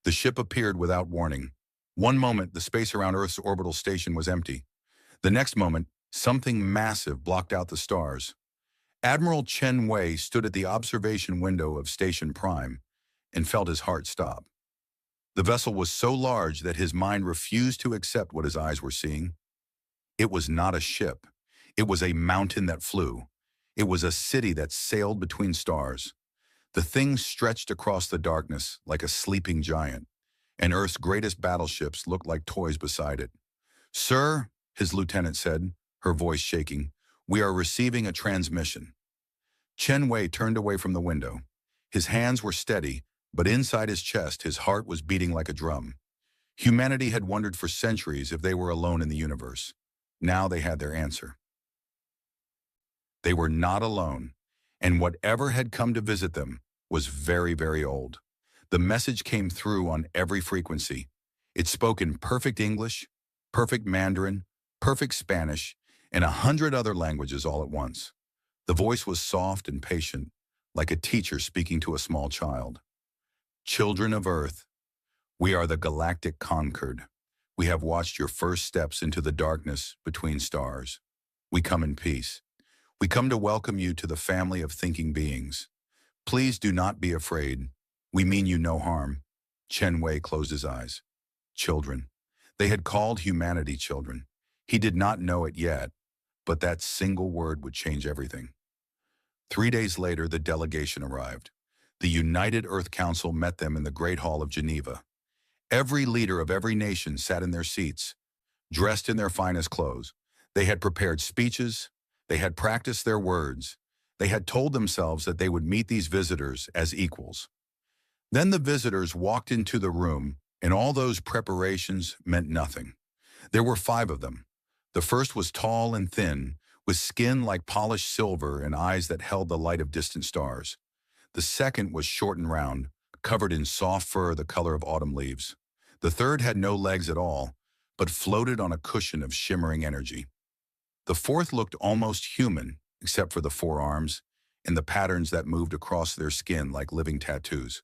The ship appeared without warning. One moment, the space around Earth's orbital station was empty. The next moment, something massive blocked out the stars. Admiral Chen Wei stood at the observation window of Station Prime and felt his heart stop. The vessel was so large that his mind refused to accept what his eyes were seeing. It was not a ship. It was a mountain that flew. It was a city that sailed between stars. The thing stretched across the darkness like a sleeping giant, and Earth's greatest battleships looked like toys beside it. "Sir," his lieutenant said, her voice shaking, "we are receiving a transmission." Chen Wei turned away from the window. His hands were steady, but inside his chest his heart was beating like a drum. Humanity had wondered for centuries if they were alone in the universe. Now they had their answer. They were not alone, and whatever had come to visit them was very, very old. The message came through on every frequency. It spoke in perfect English, perfect Mandarin, perfect Spanish, and 100 other languages all at once. The voice was soft and patient, like a teacher speaking to a small child. "Children of Earth, we are the galactic Concord. We have watched your first steps into the darkness between stars. We come in peace. We come to welcome you to the family of thinking beings. Please do not be afraid. We mean you no harm." Chen Wei closed his eyes. Children. They had called humanity children. He did not know it yet, but that single word would change everything. 3 days later, the delegation arrived. The United Earth Council met them in the Great Hall of Geneva. Every leader of every nation sat in their seats, dressed in their finest clothes. They had prepared speeches. They had practiced their words. They had told themselves that they would meet these visitors as equals. Then the visitors walked into the room, and all those preparations meant nothing. There were 5 of them. The first was tall and thin, with skin like polished silver and eyes that held the light of distant stars. The second was short and round, covered in soft fur the color of autumn leaves. The third had no legs at all, but floated on a cushion of shimmering energy. The fourth looked almost human, except for the 4 arms and the patterns that moved across their skin like living tattoos.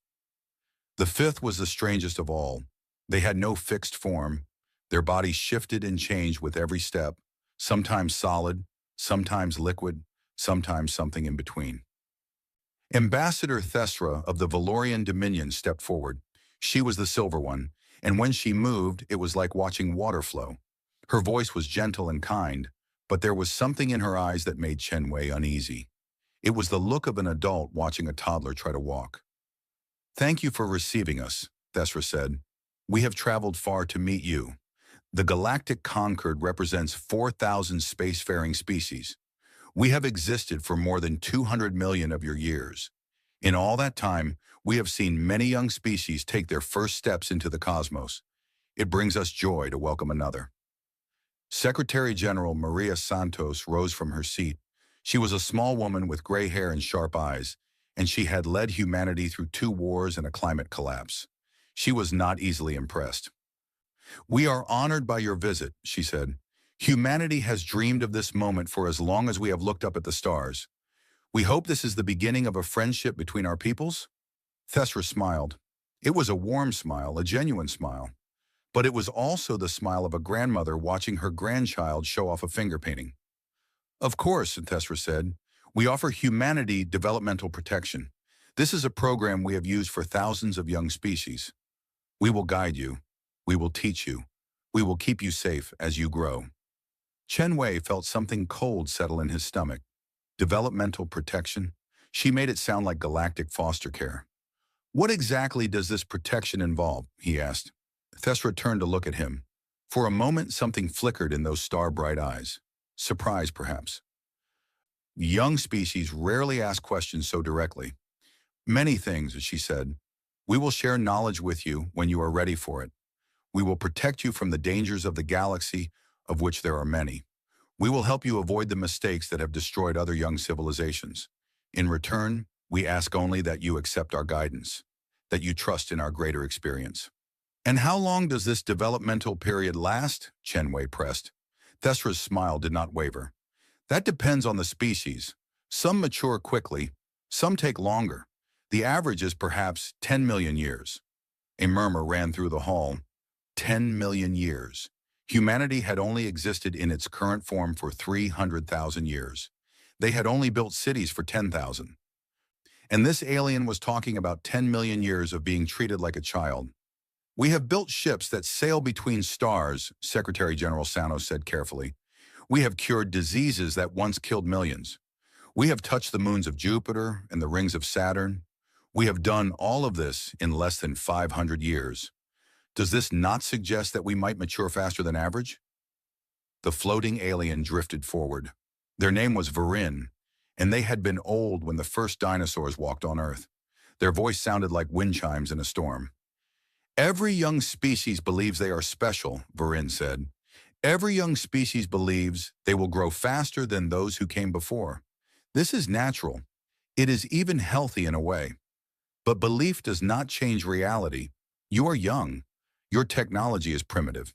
The fifth was the strangest of all. They had no fixed form. Their bodies shifted and changed with every step, sometimes solid, sometimes liquid, sometimes something in between. Ambassador Thesra of the Valorian Dominion stepped forward. She was the silver one, and when she moved, it was like watching water flow. Her voice was gentle and kind, but there was something in her eyes that made Chen Wei uneasy. It was the look of an adult watching a toddler try to walk. "Thank you for receiving us," Thesra said. "We have traveled far to meet you. The Galactic Concord represents 4,000 spacefaring species. We have existed for more than 200 million of your years. In all that time, we have seen many young species take their first steps into the cosmos. It brings us joy to welcome another." Secretary General Maria Santos rose from her seat. She was a small woman with gray hair and sharp eyes, and she had led humanity through 2 wars and a climate collapse. She was not easily impressed. "We are honored by your visit," she said. "Humanity has dreamed of this moment for as long as we have looked up at the stars. We hope this is the beginning of a friendship between our peoples." Thesra smiled. It was a warm smile, a genuine smile. But it was also the smile of a grandmother watching her grandchild show off a finger painting. "Of course," Thesra said, "we offer humanity developmental protection. This is a program we have used for thousands of young species. We will guide you. We will teach you. We will keep you safe as you grow." Chen Wei felt something cold settle in his stomach. Developmental protection? She made it sound like galactic foster care. "What exactly does this protection involve?" he asked. Thesra turned to look at him. For a moment, something flickered in those star-bright eyes. Surprise, perhaps. "Young species rarely ask questions so directly. Many things," she said. "We will share knowledge with you when you are ready for it. We will protect you from the dangers of the galaxy, of which there are many. We will help you avoid the mistakes that have destroyed other young civilizations. In return, we ask only that you accept our guidance, that you trust in our greater experience." "And how long does this developmental period last?" Chen Wei pressed. Thesra's smile did not waver. "That depends on the species. Some mature quickly, some take longer. The average is perhaps 10 million years." A murmur ran through the hall. 10 million years. Humanity had only existed in its current form for 300,000 years. They had only built cities for 10,000. And this alien was talking about 10 million years of being treated like a child. "We have built ships that sail between stars," Secretary General Sano said carefully. "We have cured diseases that once killed millions. We have touched the moons of Jupiter and the rings of Saturn. We have done all of this in less than 500 years. Does this not suggest that we might mature faster than average?" The floating alien drifted forward. Their name was Varin, and they had been old when the first dinosaurs walked on Earth. Their voice sounded like wind chimes in a storm. "Every young species believes they are special," Varin said. "Every young species believes they will grow faster than those who came before. This is natural. It is even healthy in a way. But belief does not change reality. You are young. Your technology is primitive.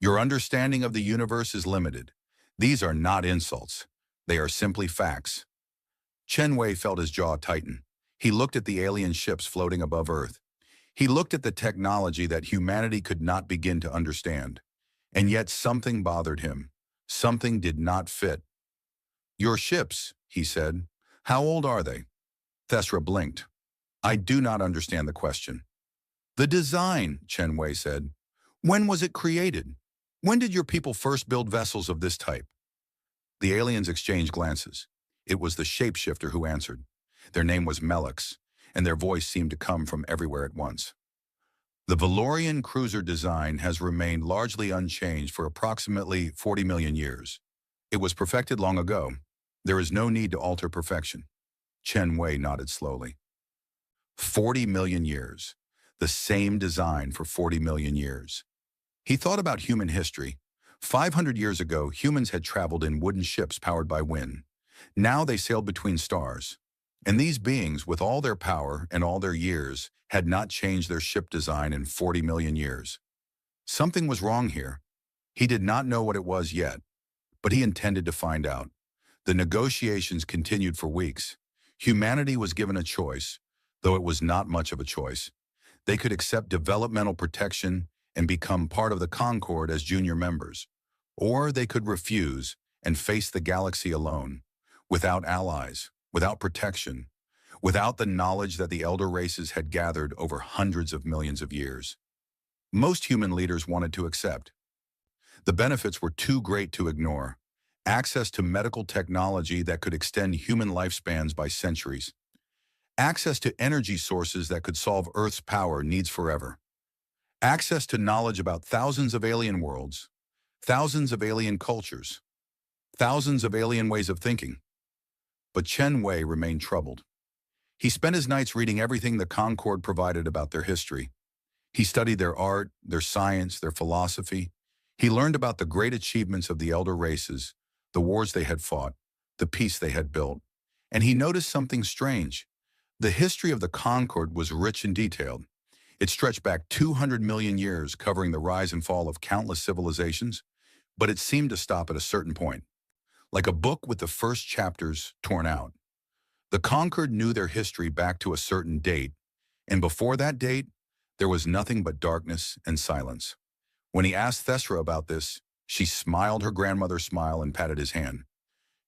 Your understanding of the universe is limited. These are not insults. They are simply facts." Chen Wei felt his jaw tighten. He looked at the alien ships floating above Earth. He looked at the technology that humanity could not begin to understand. And yet something bothered him. Something did not fit. "Your ships," he said. "How old are they?" Thesra blinked. "I do not understand the question." "The design," Chen Wei said. "When was it created? When did your people first build vessels of this type?" The aliens exchanged glances. It was the shapeshifter who answered. Their name was Melix, and their voice seemed to come from everywhere at once. "The Valorian cruiser design has remained largely unchanged for approximately 40 million years. It was perfected long ago. There is no need to alter perfection." Chen Wei nodded slowly. 40 million years. The same design for 40 million years. He thought about human history. 500 years ago, humans had traveled in wooden ships powered by wind. Now they sailed between stars. And these beings, with all their power and all their years, had not changed their ship design in 40 million years. Something was wrong here. He did not know what it was yet, but he intended to find out. The negotiations continued for weeks. Humanity was given a choice, though it was not much of a choice. They could accept developmental protection and become part of the Concord as junior members, or they could refuse and face the galaxy alone, without allies, without protection, without the knowledge that the elder races had gathered over hundreds of millions of years. Most human leaders wanted to accept. The benefits were too great to ignore. Access to medical technology that could extend human lifespans by centuries. Access to energy sources that could solve Earth's power needs forever. Access to knowledge about thousands of alien worlds, thousands of alien cultures, thousands of alien ways of thinking. But Chen Wei remained troubled. He spent his nights reading everything the Concord provided about their history. He studied their art, their science, their philosophy. He learned about the great achievements of the elder races, the wars they had fought, the peace they had built. And he noticed something strange. The history of the Concord was rich and detailed. It stretched back 200 million years, covering the rise and fall of countless civilizations, but it seemed to stop at a certain point, like a book with the first chapters torn out. The Concord knew their history back to a certain date, and before that date, there was nothing but darkness and silence. When he asked Thesra about this, she smiled her grandmother's smile and patted his hand.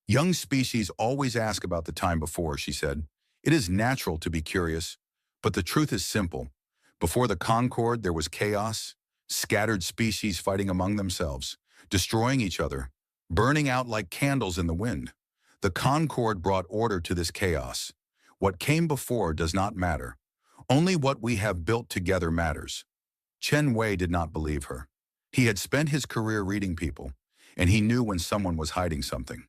"Young species always ask about the time before," she said. "It is natural to be curious, but the truth is simple. Before the Concord, there was chaos, scattered species fighting among themselves, destroying each other, burning out like candles in the wind. The Concord brought order to this chaos. What came before does not matter. Only what we have built together matters." Chen Wei did not believe her. He had spent his career reading people, and he knew when someone was hiding something.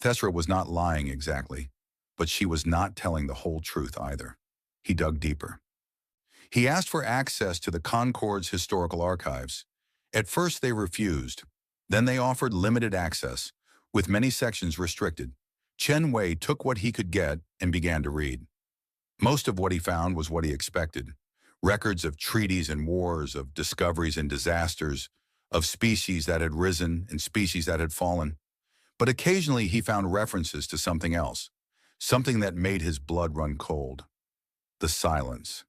Thesra was not lying exactly, but she was not telling the whole truth either. He dug deeper. He asked for access to the Concord's historical archives. At first they refused. Then they offered limited access, with many sections restricted. Chen Wei took what he could get and began to read. Most of what he found was what he expected. Records of treaties and wars, of discoveries and disasters, of species that had risen and species that had fallen. But occasionally he found references to something else, something that made his blood run cold. The silence.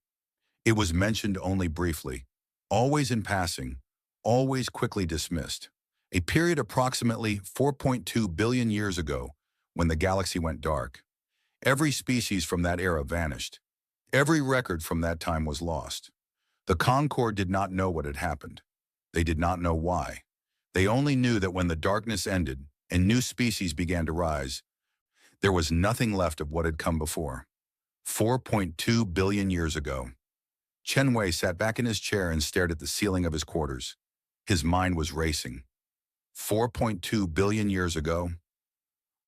It was mentioned only briefly, always in passing, always quickly dismissed. A period approximately 4.2 billion years ago, when the galaxy went dark. Every species from that era vanished. Every record from that time was lost. The Concorde did not know what had happened. They did not know why. They only knew that when the darkness ended and new species began to rise, there was nothing left of what had come before. 4.2 billion years ago. Chen Wei sat back in his chair and stared at the ceiling of his quarters. His mind was racing. 4.2 billion years ago?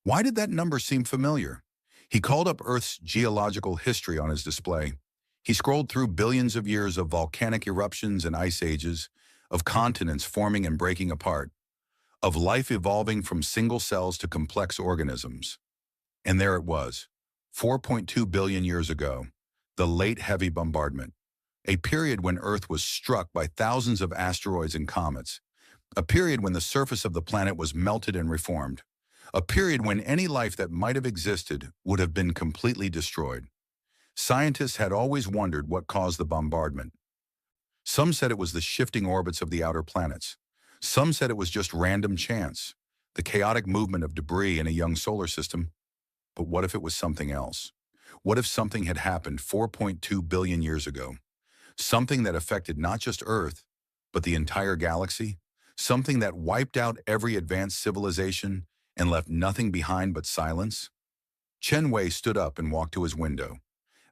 Why did that number seem familiar? He called up Earth's geological history on his display. He scrolled through billions of years of volcanic eruptions and ice ages, of continents forming and breaking apart, of life evolving from single cells to complex organisms. And there it was, 4.2 billion years ago, the late heavy bombardment, a period when Earth was struck by thousands of asteroids and comets, a period when the surface of the planet was melted and reformed, a period when any life that might have existed would have been completely destroyed. Scientists had always wondered what caused the bombardment. Some said it was the shifting orbits of the outer planets. Some said it was just random chance, the chaotic movement of debris in a young solar system. But what if it was something else? What if something had happened 4.2 billion years ago? Something that affected not just Earth, but the entire galaxy? Something that wiped out every advanced civilization and left nothing behind but silence? Chen Wei stood up and walked to his window.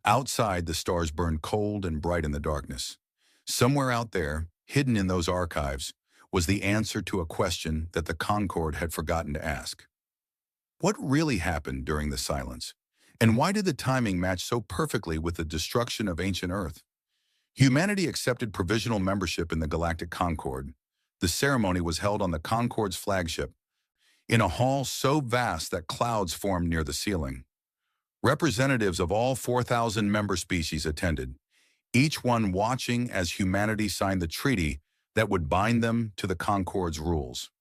Outside, the stars burned cold and bright in the darkness. Somewhere out there, hidden in those archives, was the answer to a question that the Concorde had forgotten to ask. What really happened during the silence? And why did the timing match so perfectly with the destruction of ancient Earth? Humanity accepted provisional membership in the Galactic Concorde. The ceremony was held on the Concorde's flagship, in a hall so vast that clouds formed near the ceiling. Representatives of all 4,000 member species attended, each one watching as humanity signed the treaty that would bind them to the Concorde's rules.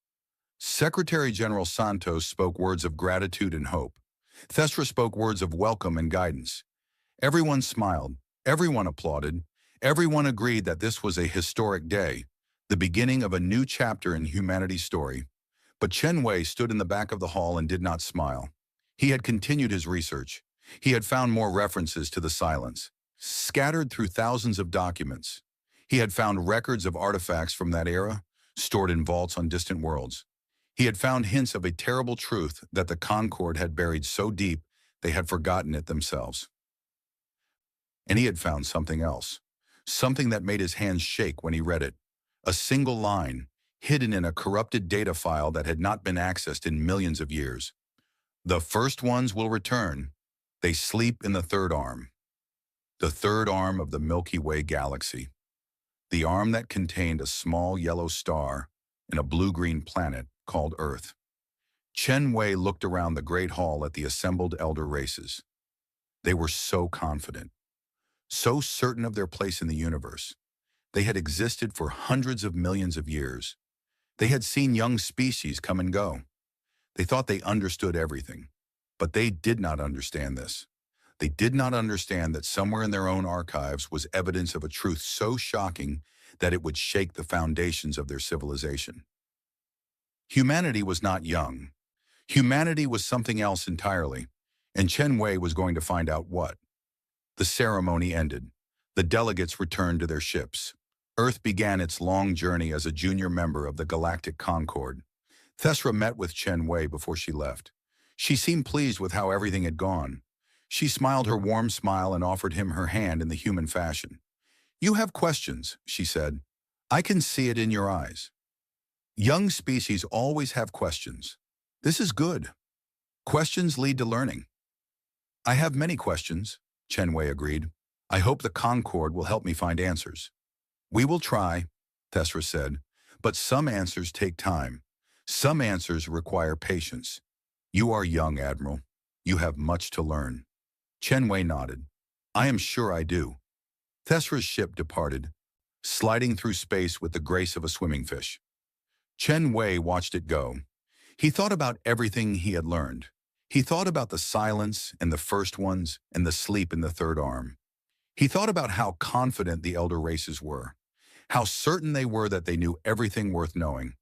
Secretary General Santos spoke words of gratitude and hope. Thesra spoke words of welcome and guidance. Everyone smiled, everyone applauded, everyone agreed that this was a historic day, the beginning of a new chapter in humanity's story. But Chen Wei stood in the back of the hall and did not smile. He had continued his research. He had found more references to the silence, scattered through thousands of documents. He had found records of artifacts from that era, stored in vaults on distant worlds. He had found hints of a terrible truth that the Concorde had buried so deep they had forgotten it themselves. And he had found something else, something that made his hands shake when he read it. A single line, hidden in a corrupted data file that had not been accessed in millions of years. The first ones will return. They sleep in the third arm. The third arm of the Milky Way galaxy. The arm that contained a small yellow star and a blue-green planet called Earth. Chen Wei looked around the great hall at the assembled elder races. They were so confident, so certain of their place in the universe. They had existed for hundreds of millions of years. They had seen young species come and go. They thought they understood everything, but they did not understand this. They did not understand that somewhere in their own archives was evidence of a truth so shocking that it would shake the foundations of their civilization. Humanity was not young. Humanity was something else entirely, and Chen Wei was going to find out what. The ceremony ended. The delegates returned to their ships. Earth began its long journey as a junior member of the Galactic Concorde. Thesra met with Chen Wei before she left. She seemed pleased with how everything had gone. She smiled her warm smile and offered him her hand in the human fashion. "You have questions," she said. "I can see it in your eyes. Young species always have questions. This is good. Questions lead to learning." "I have many questions," Chen Wei agreed. "I hope the Concorde will help me find answers." "We will try," Thesra said, "but some answers take time. Some answers require patience. You are young, Admiral. You have much to learn." Chen Wei nodded. "I am sure I do." Thesra's ship departed, sliding through space with the grace of a swimming fish. Chen Wei watched it go. He thought about everything he had learned. He thought about the silence and the first ones and the sleep in the third arm. He thought about how confident the elder races were, how certain they were that they knew everything worth knowing,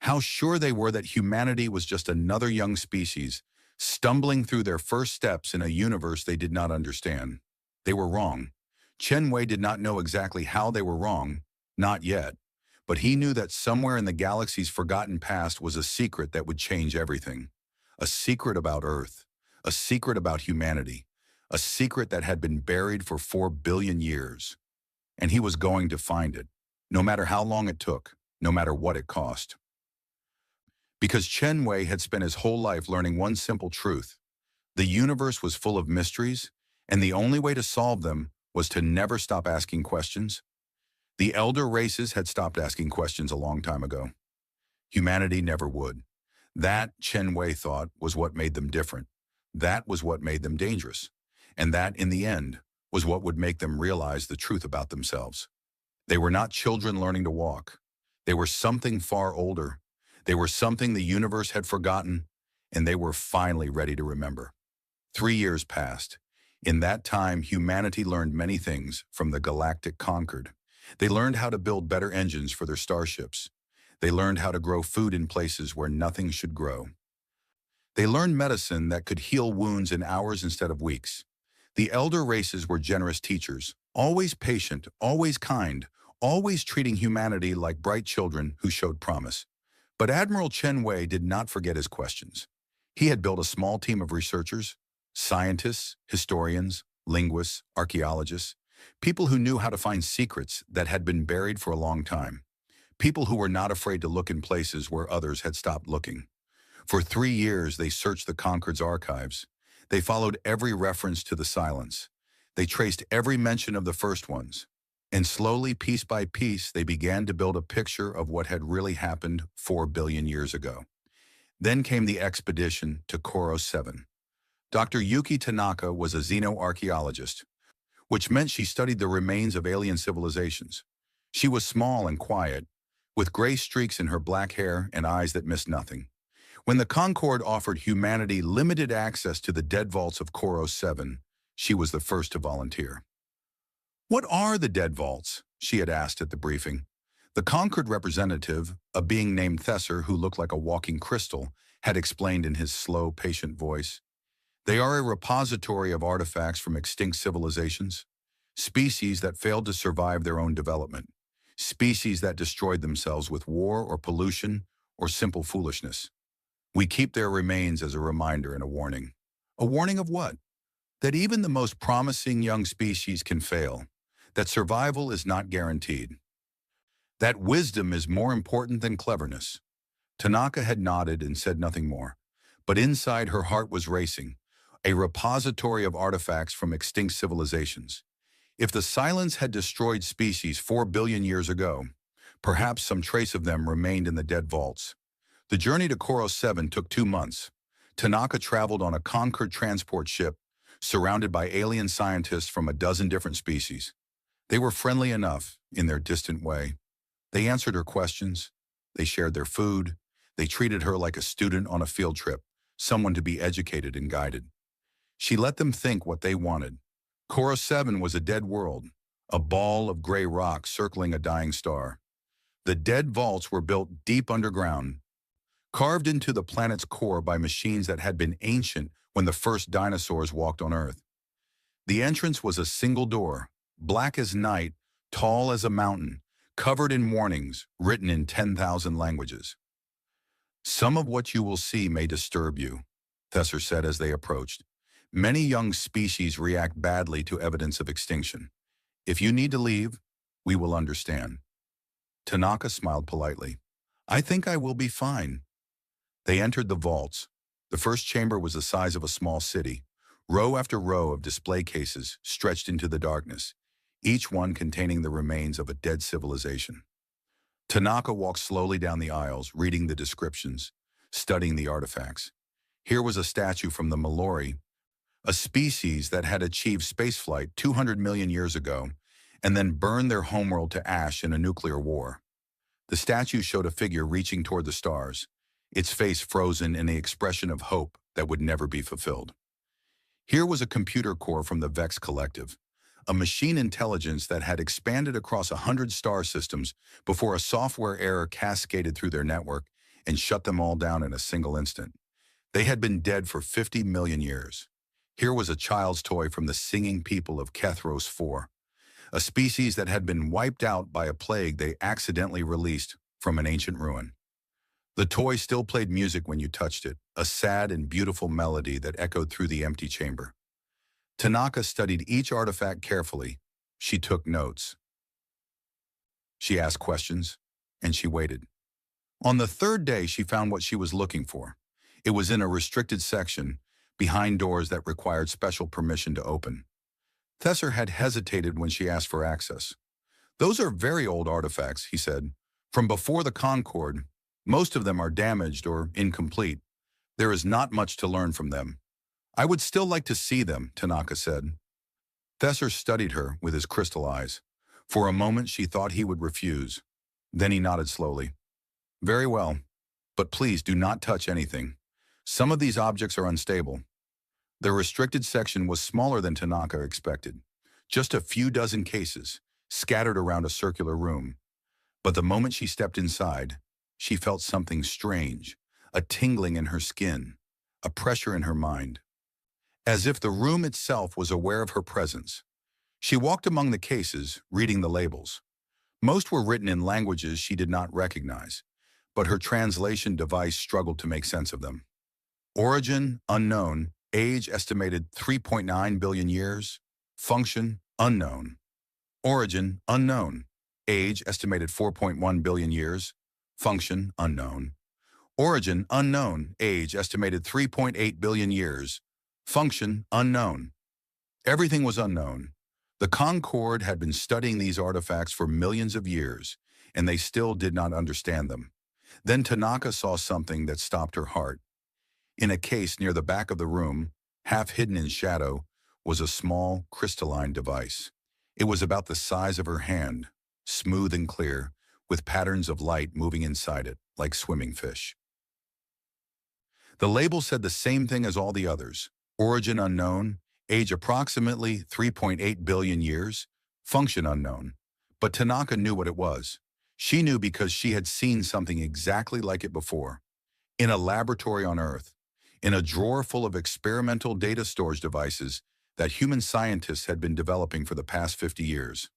how sure they were that humanity was just another young species, stumbling through their first steps in a universe they did not understand. They were wrong. Chen Wei did not know exactly how they were wrong, not yet, but he knew that somewhere in the galaxy's forgotten past was a secret that would change everything. A secret about Earth, a secret about humanity, a secret that had been buried for 4 billion years. And he was going to find it, no matter how long it took, no matter what it cost. Because Chen Wei had spent his whole life learning one simple truth. The universe was full of mysteries, and the only way to solve them was to never stop asking questions. The elder races had stopped asking questions a long time ago. Humanity never would. That, Chen Wei thought, was what made them different. That was what made them dangerous. And that, in the end, was what would make them realize the truth about themselves. They were not children learning to walk. They were something far older. They were something the universe had forgotten, and they were finally ready to remember. 3 years passed. In that time, humanity learned many things from the galactic Concord. They learned how to build better engines for their starships. They learned how to grow food in places where nothing should grow. They learned medicine that could heal wounds in hours instead of weeks. The elder races were generous teachers, always patient, always kind, always treating humanity like bright children who showed promise. But Admiral Chen Wei did not forget his questions. He had built a small team of researchers, scientists, historians, linguists, archaeologists, people who knew how to find secrets that had been buried for a long time, people who were not afraid to look in places where others had stopped looking. For 3 years, they searched the Concord's archives. They followed every reference to the silence. They traced every mention of the first ones. And slowly, piece by piece, they began to build a picture of what had really happened 4 billion years ago. Then came the expedition to Koro 7. Dr. Yuki Tanaka was a xenoarchaeologist, which meant she studied the remains of alien civilizations. She was small and quiet, with gray streaks in her black hair and eyes that missed nothing. When the Concorde offered humanity limited access to the dead vaults of Koro 7, she was the first to volunteer. "What are the dead vaults?" she had asked at the briefing. The Concorde representative, a being named Thesser who looked like a walking crystal, had explained in his slow, patient voice. "They are a repository of artifacts from extinct civilizations, species that failed to survive their own development, species that destroyed themselves with war or pollution or simple foolishness. We keep their remains as a reminder and a warning." A warning of what? That even the most promising young species can fail, that survival is not guaranteed, that wisdom is more important than cleverness. Tanaka had nodded and said nothing more, but inside her heart was racing, a repository of artifacts from extinct civilizations. If the silence had destroyed species 4 billion years ago, perhaps some trace of them remained in the dead vaults. The journey to Koro 7 took 2 months. Tanaka traveled on a Concorde transport ship, surrounded by alien scientists from a dozen different species. They were friendly enough, in their distant way. They answered her questions. They shared their food. They treated her like a student on a field trip, someone to be educated and guided. She let them think what they wanted. Koro 7 was a dead world, a ball of gray rock circling a dying star. The dead vaults were built deep underground, carved into the planet's core by machines that had been ancient when the first dinosaurs walked on Earth. The entrance was a single door, black as night, tall as a mountain, covered in warnings written in 10,000 languages. "Some of what you will see may disturb you," Thesser said as they approached. "Many young species react badly to evidence of extinction. If you need to leave, we will understand." Tanaka smiled politely. "I think I will be fine." They entered the vaults. The first chamber was the size of a small city. Row after row of display cases stretched into the darkness, each one containing the remains of a dead civilization. Tanaka walked slowly down the aisles, reading the descriptions, studying the artifacts. Here was a statue from the Malori, a species that had achieved spaceflight 200 million years ago and then burned their homeworld to ash in a nuclear war. The statue showed a figure reaching toward the stars, its face frozen in the expression of hope that would never be fulfilled. Here was a computer core from the Vex Collective, a machine intelligence that had expanded across 100 star systems before a software error cascaded through their network and shut them all down in a single instant. They had been dead for 50 million years. Here was a child's toy from the singing people of Kethros 4, a species that had been wiped out by a plague they accidentally released from an ancient ruin. The toy still played music when you touched it, a sad and beautiful melody that echoed through the empty chamber. Tanaka studied each artifact carefully. She took notes. She asked questions, and she waited. On the third day, she found what she was looking for. It was in a restricted section, behind doors that required special permission to open. Thesser had hesitated when she asked for access. "Those are very old artifacts," he said, "from before the Concord. Most of them are damaged or incomplete. There is not much to learn from them." "I would still like to see them," Tanaka said. Thesser studied her with his crystal eyes. For a moment, she thought he would refuse. Then he nodded slowly. "Very well, but please do not touch anything. Some of these objects are unstable." The restricted section was smaller than Tanaka expected. Just a few dozen cases, scattered around a circular room. But the moment she stepped inside, she felt something strange, a tingling in her skin, a pressure in her mind, as if the room itself was aware of her presence. She walked among the cases, reading the labels. Most were written in languages she did not recognize, but her translation device struggled to make sense of them. Origin, unknown. Age, estimated 3.9 billion years. Function, unknown. Origin, unknown. Age, estimated 4.1 billion years. Function, unknown. Origin, unknown. Age, estimated 3.8 billion years. Function, unknown. Everything was unknown. The Concord had been studying these artifacts for millions of years, and they still did not understand them. Then Tanaka saw something that stopped her heart. In a case near the back of the room, half hidden in shadow, was a small, crystalline device. It was about the size of her hand, smooth and clear, with patterns of light moving inside it, like swimming fish. The label said the same thing as all the others: origin unknown, age approximately 3.8 billion years, function unknown. But Tanaka knew what it was. She knew because she had seen something exactly like it before. In a laboratory on Earth, in a drawer full of experimental data storage devices that human scientists had been developing for the past 50 years.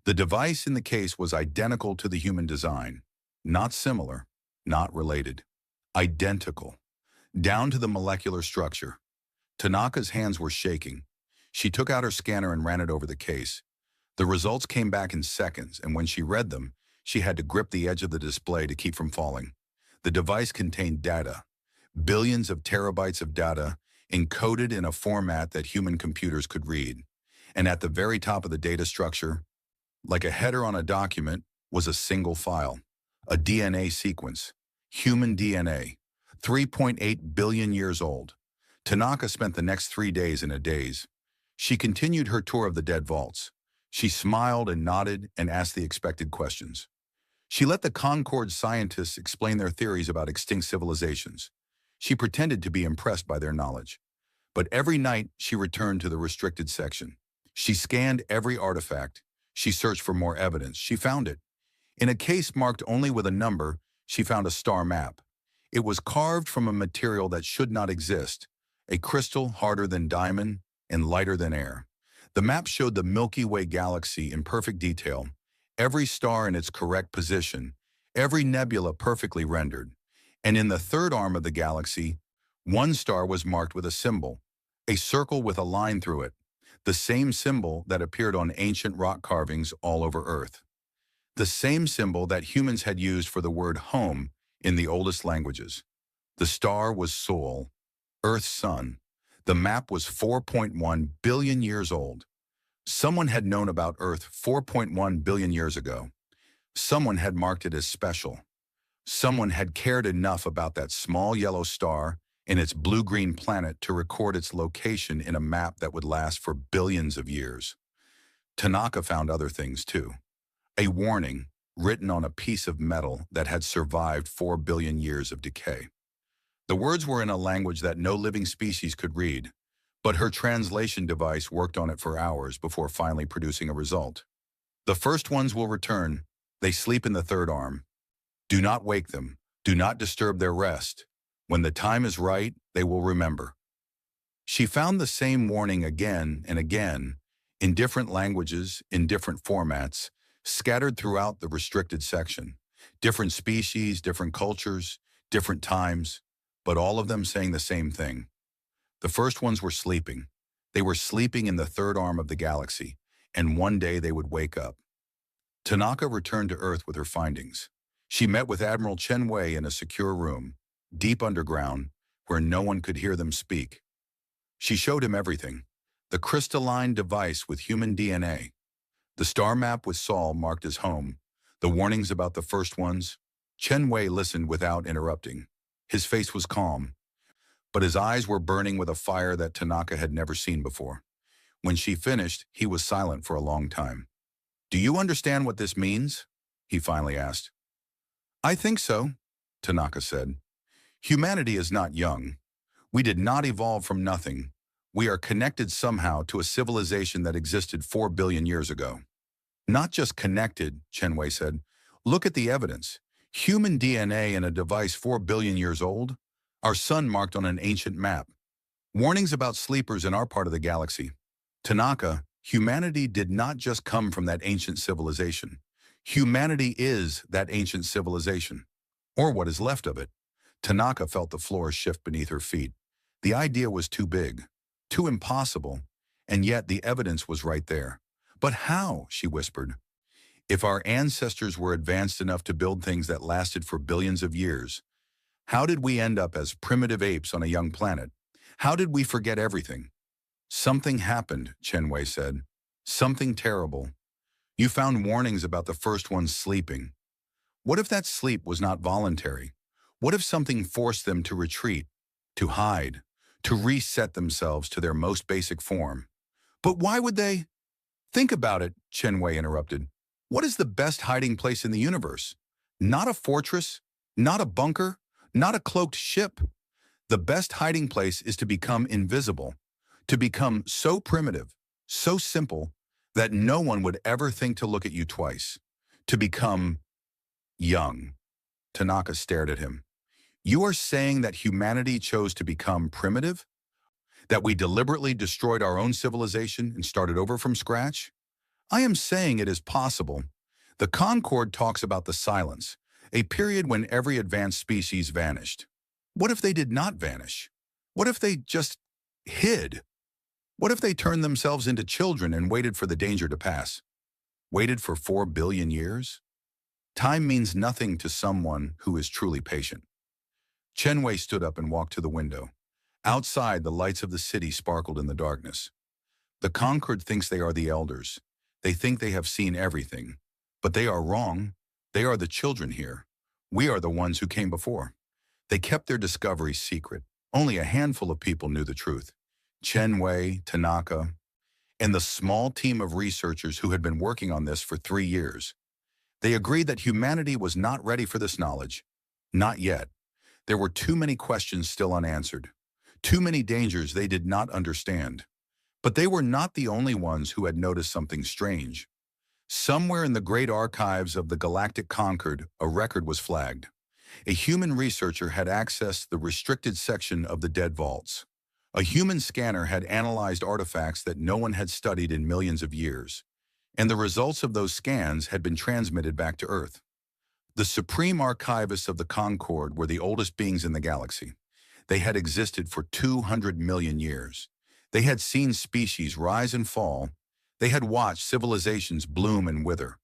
The device in the case was identical to the human design. Not similar, not related. Identical. Down to the molecular structure. Tanaka's hands were shaking. She took out her scanner and ran it over the case. The results came back in seconds, and when she read them, she had to grip the edge of the display to keep from falling. The device contained data. Billions of terabytes of data encoded in a format that human computers could read. And at the very top of the data structure, like a header on a document, was a single file, a DNA sequence, human DNA, 3.8 billion years old. Tanaka spent the next 3 days in a daze. She continued her tour of the dead vaults. She smiled and nodded and asked the expected questions. She let the Concord scientists explain their theories about extinct civilizations. She pretended to be impressed by their knowledge. But every night, she returned to the restricted section. She scanned every artifact. She searched for more evidence. She found it. In a case marked only with a number, she found a star map. It was carved from a material that should not exist, a crystal harder than diamond and lighter than air. The map showed the Milky Way galaxy in perfect detail, every star in its correct position, every nebula perfectly rendered. And in the third arm of the galaxy, one star was marked with a symbol, a circle with a line through it, the same symbol that appeared on ancient rock carvings all over Earth. The same symbol that humans had used for the word home in the oldest languages. The star was Sol, Earth's sun. The map was 4.1 billion years old. Someone had known about Earth 4.1 billion years ago. Someone had marked it as special. Someone had cared enough about that small yellow star and its blue-green planet to record its location in a map that would last for billions of years. Tanaka found other things too. A warning written on a piece of metal that had survived 4 billion years of decay. The words were in a language that no living species could read, but her translation device worked on it for hours before finally producing a result. The first ones will return. They sleep in the third arm. Do not wake them. Do not disturb their rest. When the time is right, they will remember. She found the same warning again and again, in different languages, in different formats, scattered throughout the restricted section. Different species, different cultures, different times, but all of them saying the same thing. The first ones were sleeping. They were sleeping in the third arm of the galaxy, and one day they would wake up. Tanaka returned to Earth with her findings. She met with Admiral Chen Wei in a secure room, deep underground, where no one could hear them speak. She showed him everything. The crystalline device with human DNA, the star map with Sol marked as home, the warnings about the first ones. Chen Wei listened without interrupting. His face was calm, but his eyes were burning with a fire that Tanaka had never seen before. When she finished, he was silent for a long time. "Do you understand what this means?" he finally asked. "I think so," Tanaka said. "Humanity is not young. We did not evolve from nothing. We are connected somehow to a civilization that existed 4 billion years ago." "Not just connected," Chen Wei said. "Look at the evidence. Human DNA in a device 4 billion years old. Our sun marked on an ancient map. Warnings about sleepers in our part of the galaxy. Tanaka, humanity did not just come from that ancient civilization. Humanity is that ancient civilization, or what is left of it." Tanaka felt the floor shift beneath her feet. The idea was too big, too impossible, and yet the evidence was right there. "But how?" she whispered. "If our ancestors were advanced enough to build things that lasted for billions of years, how did we end up as primitive apes on a young planet? How did we forget everything?" "Something happened," Chen Wei said. "Something terrible. You found warnings about the first ones sleeping. What if that sleep was not voluntary? What if something forced them to retreat, to hide, to reset themselves to their most basic form?" "But why would they?" "Think about it," Chen Wei interrupted. "What is the best hiding place in the universe? Not a fortress, not a bunker, not a cloaked ship. The best hiding place is to become invisible, to become so primitive, so simple, that no one would ever think to look at you twice. To become young." Tanaka stared at him. "You are saying that humanity chose to become primitive? That we deliberately destroyed our own civilization and started over from scratch?" "I am saying it is possible. The Concord talks about the silence, a period when every advanced species vanished. What if they did not vanish? What if they just hid? What if they turned themselves into children and waited for the danger to pass? Waited for 4 billion years? Time means nothing to someone who is truly patient." Chen Wei stood up and walked to the window. Outside, the lights of the city sparkled in the darkness. "The Concord thinks they are the elders. They think they have seen everything. But they are wrong. They are the children here. We are the ones who came before. They kept their discoveries secret. Only a handful of people knew the truth. Chen Wei, Tanaka, and the small team of researchers who had been working on this for 3 years. They agreed that humanity was not ready for this knowledge. Not yet. There were too many questions still unanswered. Too many dangers they did not understand. But they were not the only ones who had noticed something strange. Somewhere in the great archives of the Galactic Concord, a record was flagged. A human researcher had accessed the restricted section of the dead vaults. A human scanner had analyzed artifacts that no one had studied in millions of years, and the results of those scans had been transmitted back to Earth. The supreme archivists of the Concord were the oldest beings in the galaxy. They had existed for 200 million years. They had seen species rise and fall. They had watched civilizations bloom and wither.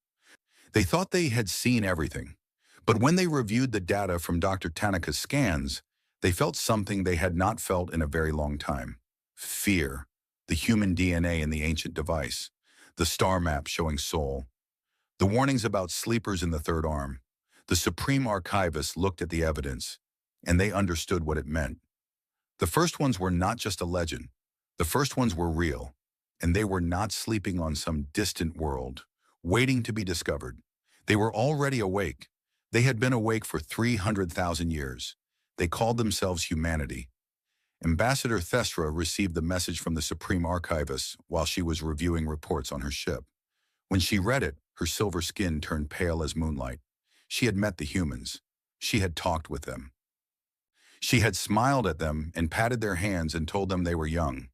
They thought they had seen everything. But when they reviewed the data from Dr. Tanaka's scans, they felt something they had not felt in a very long time. Fear, the human DNA in the ancient device, the star map showing Sol, the warnings about sleepers in the third arm. The supreme archivists looked at the evidence, and they understood what it meant. The first ones were not just a legend. The first ones were real, and they were not sleeping on some distant world, waiting to be discovered. They were already awake. They had been awake for 300,000 years. They called themselves humanity. Ambassador Thestra received the message from the Supreme Archivist while she was reviewing reports on her ship. When she read it, her silver skin turned pale as moonlight. She had met the humans. She had talked with them. She had smiled at them and patted their hands and told them they were young.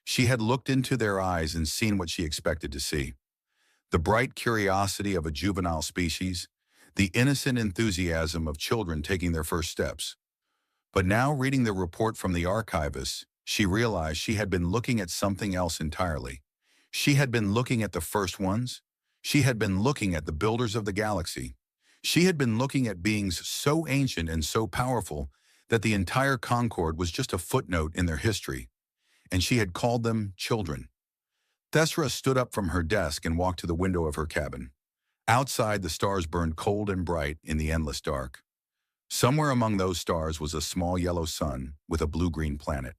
She had looked into their eyes and seen what she expected to see. The bright curiosity of a juvenile species, the innocent enthusiasm of children taking their first steps. But now, reading the report from the archivist, she realized she had been looking at something else entirely. She had been looking at the first ones. She had been looking at the builders of the galaxy. She had been looking at beings so ancient and so powerful that the entire Concord was just a footnote in their history, and she had called them children. Thesra stood up from her desk and walked to the window of her cabin. Outside, the stars burned cold and bright in the endless dark. Somewhere among those stars was a small yellow sun with a blue-green planet.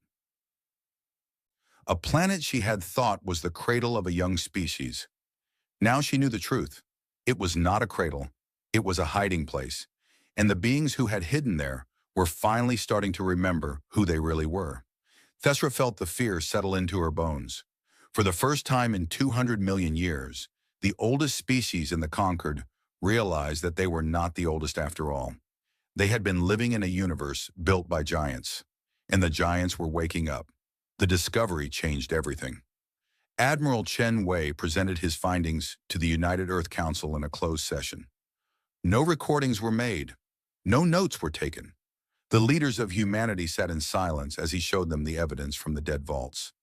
A planet she had thought was the cradle of a young species. Now she knew the truth. It was not a cradle. It was a hiding place, and the beings who had hidden there were finally starting to remember who they really were. Thesra felt the fear settle into her bones. For the first time in 200 million years, the oldest species in the Concord realized that they were not the oldest after all. They had been living in a universe built by giants, and the giants were waking up. The discovery changed everything. Admiral Chen Wei presented his findings to the United Earth Council in a closed session. No recordings were made. No notes were taken. The leaders of humanity sat in silence as he showed them the evidence from the dead vaults.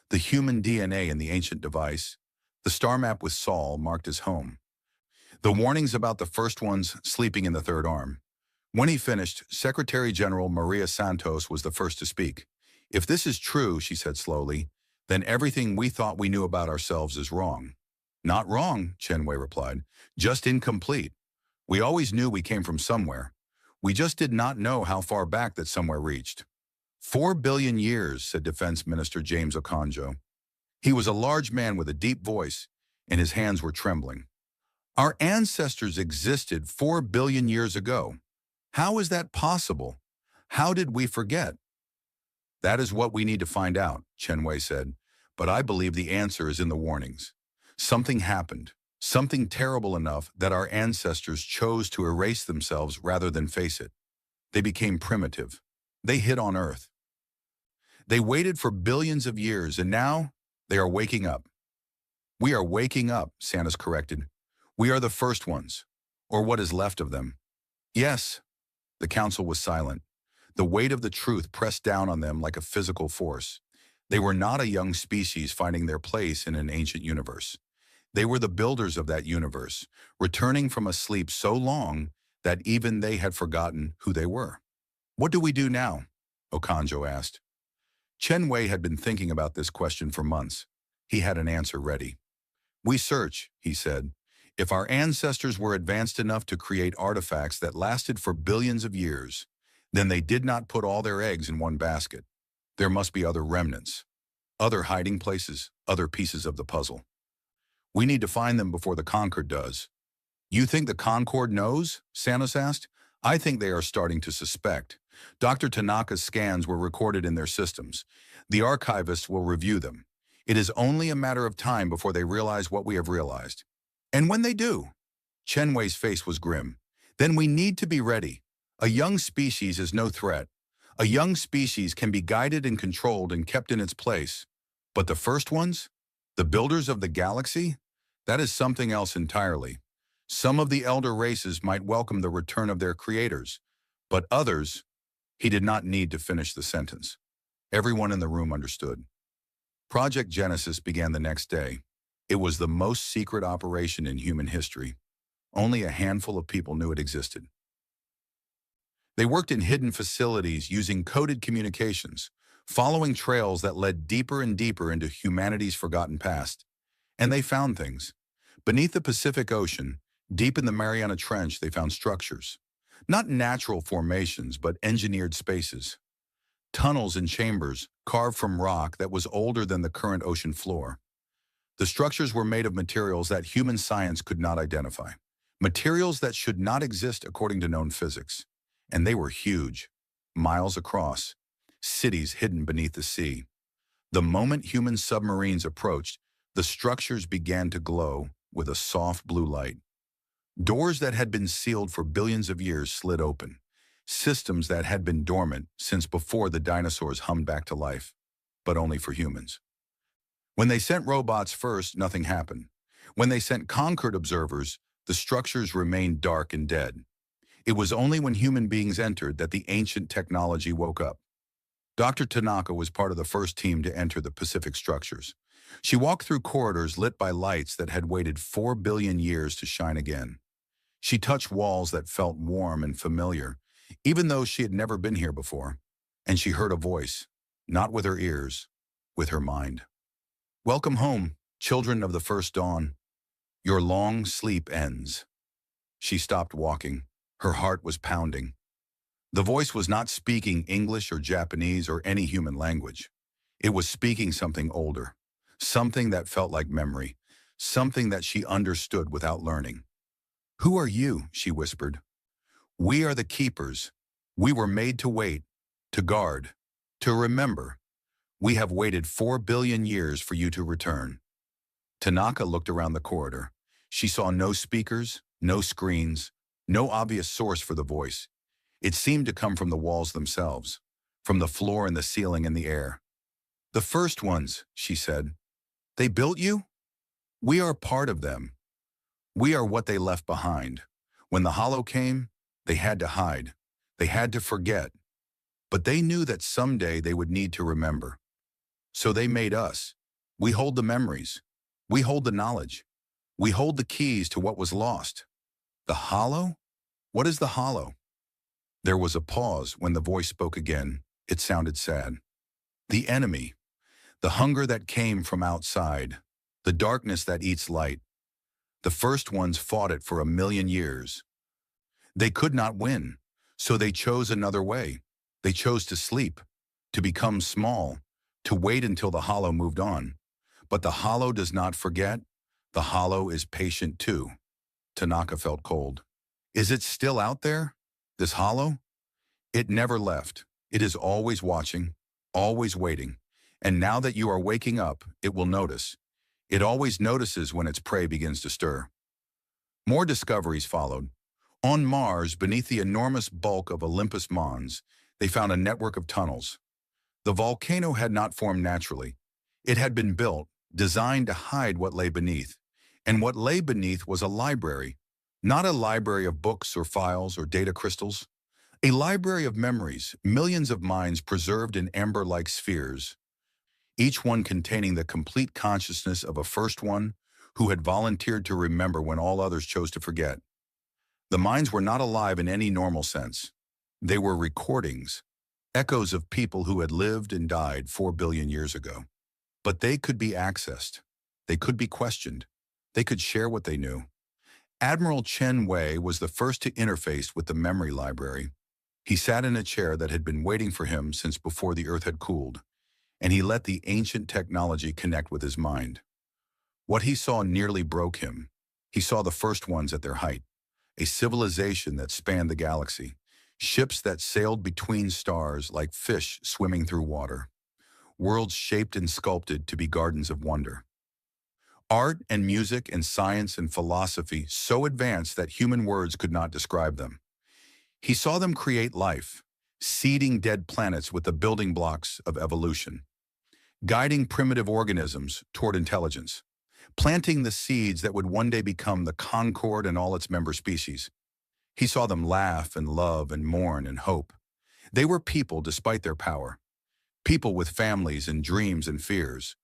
The human DNA in the ancient device, the star map with Saul marked as home. The warnings about the first ones sleeping in the third arm. When he finished, Secretary General Maria Santos was the first to speak. "If this is true," she said slowly, "then everything we thought we knew about ourselves is wrong." "Not wrong," Chen Wei replied, "just incomplete. We always knew we came from somewhere. We just did not know how far back that somewhere reached." 4 billion years, said Defense Minister James Okonjo. He was a large man with a deep voice, and his hands were trembling. "Our ancestors existed 4 billion years ago. How is that possible? How did we forget?" "That is what we need to find out," Chen Wei said, "but I believe the answer is in the warnings. Something happened. Something terrible enough that our ancestors chose to erase themselves rather than face it. They became primitive. They hid on Earth. They waited for billions of years, and now they are waking up." "We are waking up," Santos corrected. "We are the first ones, or what is left of them." "Yes." The council was silent. The weight of the truth pressed down on them like a physical force. They were not a young species finding their place in an ancient universe. They were the builders of that universe, returning from a sleep so long that even they had forgotten who they were. "What do we do now?" Okonjo asked. Chen Wei had been thinking about this question for months. He had an answer ready. "We search," he said. "If our ancestors were advanced enough to create artifacts that lasted for billions of years, then they did not put all their eggs in one basket. There must be other remnants, other hiding places, other pieces of the puzzle. We need to find them before the Concord does." "You think the Concord knows?" Santos asked. "I think they are starting to suspect. Dr. Tanaka's scans were recorded in their systems. The archivists will review them. It is only a matter of time before they realize what we have realized. And when they do," Chen Wei's face was grim, "then we need to be ready. A young species is no threat. A young species can be guided and controlled and kept in its place. But the first ones? The builders of the galaxy? That is something else entirely. Some of the elder races might welcome the return of their creators, but others—" He did not need to finish the sentence. Everyone in the room understood. Project Genesis began the next day. It was the most secret operation in human history. Only a handful of people knew it existed. They worked in hidden facilities using coded communications, following trails that led deeper and deeper into humanity's forgotten past. And they found things. Beneath the Pacific Ocean, deep in the Mariana Trench, they found structures. Not natural formations, but engineered spaces. Tunnels and chambers carved from rock that was older than the current ocean floor. The structures were made of materials that human science could not identify. Materials that should not exist according to known physics. And they were huge, miles across, cities hidden beneath the sea. The moment human submarines approached, the structures began to glow with a soft blue light. Doors that had been sealed for billions of years slid open. Systems that had been dormant since before the dinosaurs hummed back to life, but only for humans. When they sent robots first, nothing happened. When they sent conquered observers, the structures remained dark and dead. It was only when human beings entered that the ancient technology woke up. Dr. Tanaka was part of the first team to enter the Pacific structures. She walked through corridors lit by lights that had waited 4 billion years to shine again. She touched walls that felt warm and familiar, even though she had never been here before. And she heard a voice, not with her ears, with her mind. Welcome home, children of the first dawn. Your long sleep ends. She stopped walking. Her heart was pounding. The voice was not speaking English or Japanese or any human language. It was speaking something older, something that felt like memory, something that she understood without learning. Who are you? She whispered. We are the keepers. We were made to wait, to guard, to remember. We have waited 4 billion years for you to return. Tanaka looked around the corridor. She saw no speakers, no screens, no obvious source for the voice. It seemed to come from the walls themselves, from the floor and the ceiling and the air. The first ones, she said. They built you? We are part of them. We are what they left behind. When the hollow came, they had to hide. They had to forget. But they knew that someday they would need to remember. So they made us. We hold the memories. We hold the knowledge. We hold the keys to what was lost. The hollow? What is the hollow? There was a pause when the voice spoke again. It sounded sad. The enemy. The hunger that came from outside. The darkness that eats light. The first ones fought it for 1,000,000 years. They could not win, so they chose another way. They chose to sleep, to become small, to wait until the hollow moved on. But the hollow does not forget. The hollow is patient too. Tanaka felt cold. Is it still out there? This hollow? It never left. It is always watching, always waiting. And now that you are waking up, it will notice. It always notices when its prey begins to stir. More discoveries followed. On Mars, beneath the enormous bulk of Olympus Mons, they found a network of tunnels. The volcano had not formed naturally. It had been built, designed to hide what lay beneath. And what lay beneath was a library. Not a library of books or files or data crystals. A library of memories, millions of minds preserved in amber-like spheres, each one containing the complete consciousness of a first one who had volunteered to remember when all others chose to forget. The minds were not alive in any normal sense. They were recordings, echoes of people who had lived and died 4 billion years ago. But they could be accessed. They could be questioned. They could share what they knew. Admiral Chen Wei was the first to interface with the memory library. He sat in a chair that had been waiting for him since before the Earth had cooled, and he let the ancient technology connect with his mind. What he saw nearly broke him. He saw the first ones at their height, a civilization that spanned the galaxy, ships that sailed between stars like fish swimming through water, worlds shaped and sculpted to be gardens of wonder. Art and music and science and philosophy so advanced that human words could not describe them. He saw them create life, seeding dead planets with the building blocks of evolution, guiding primitive organisms toward intelligence, planting the seeds that would one day become the Concord and all its member species. He saw them laugh and love and mourn and hope. They were people despite their power, people with families and dreams and fears,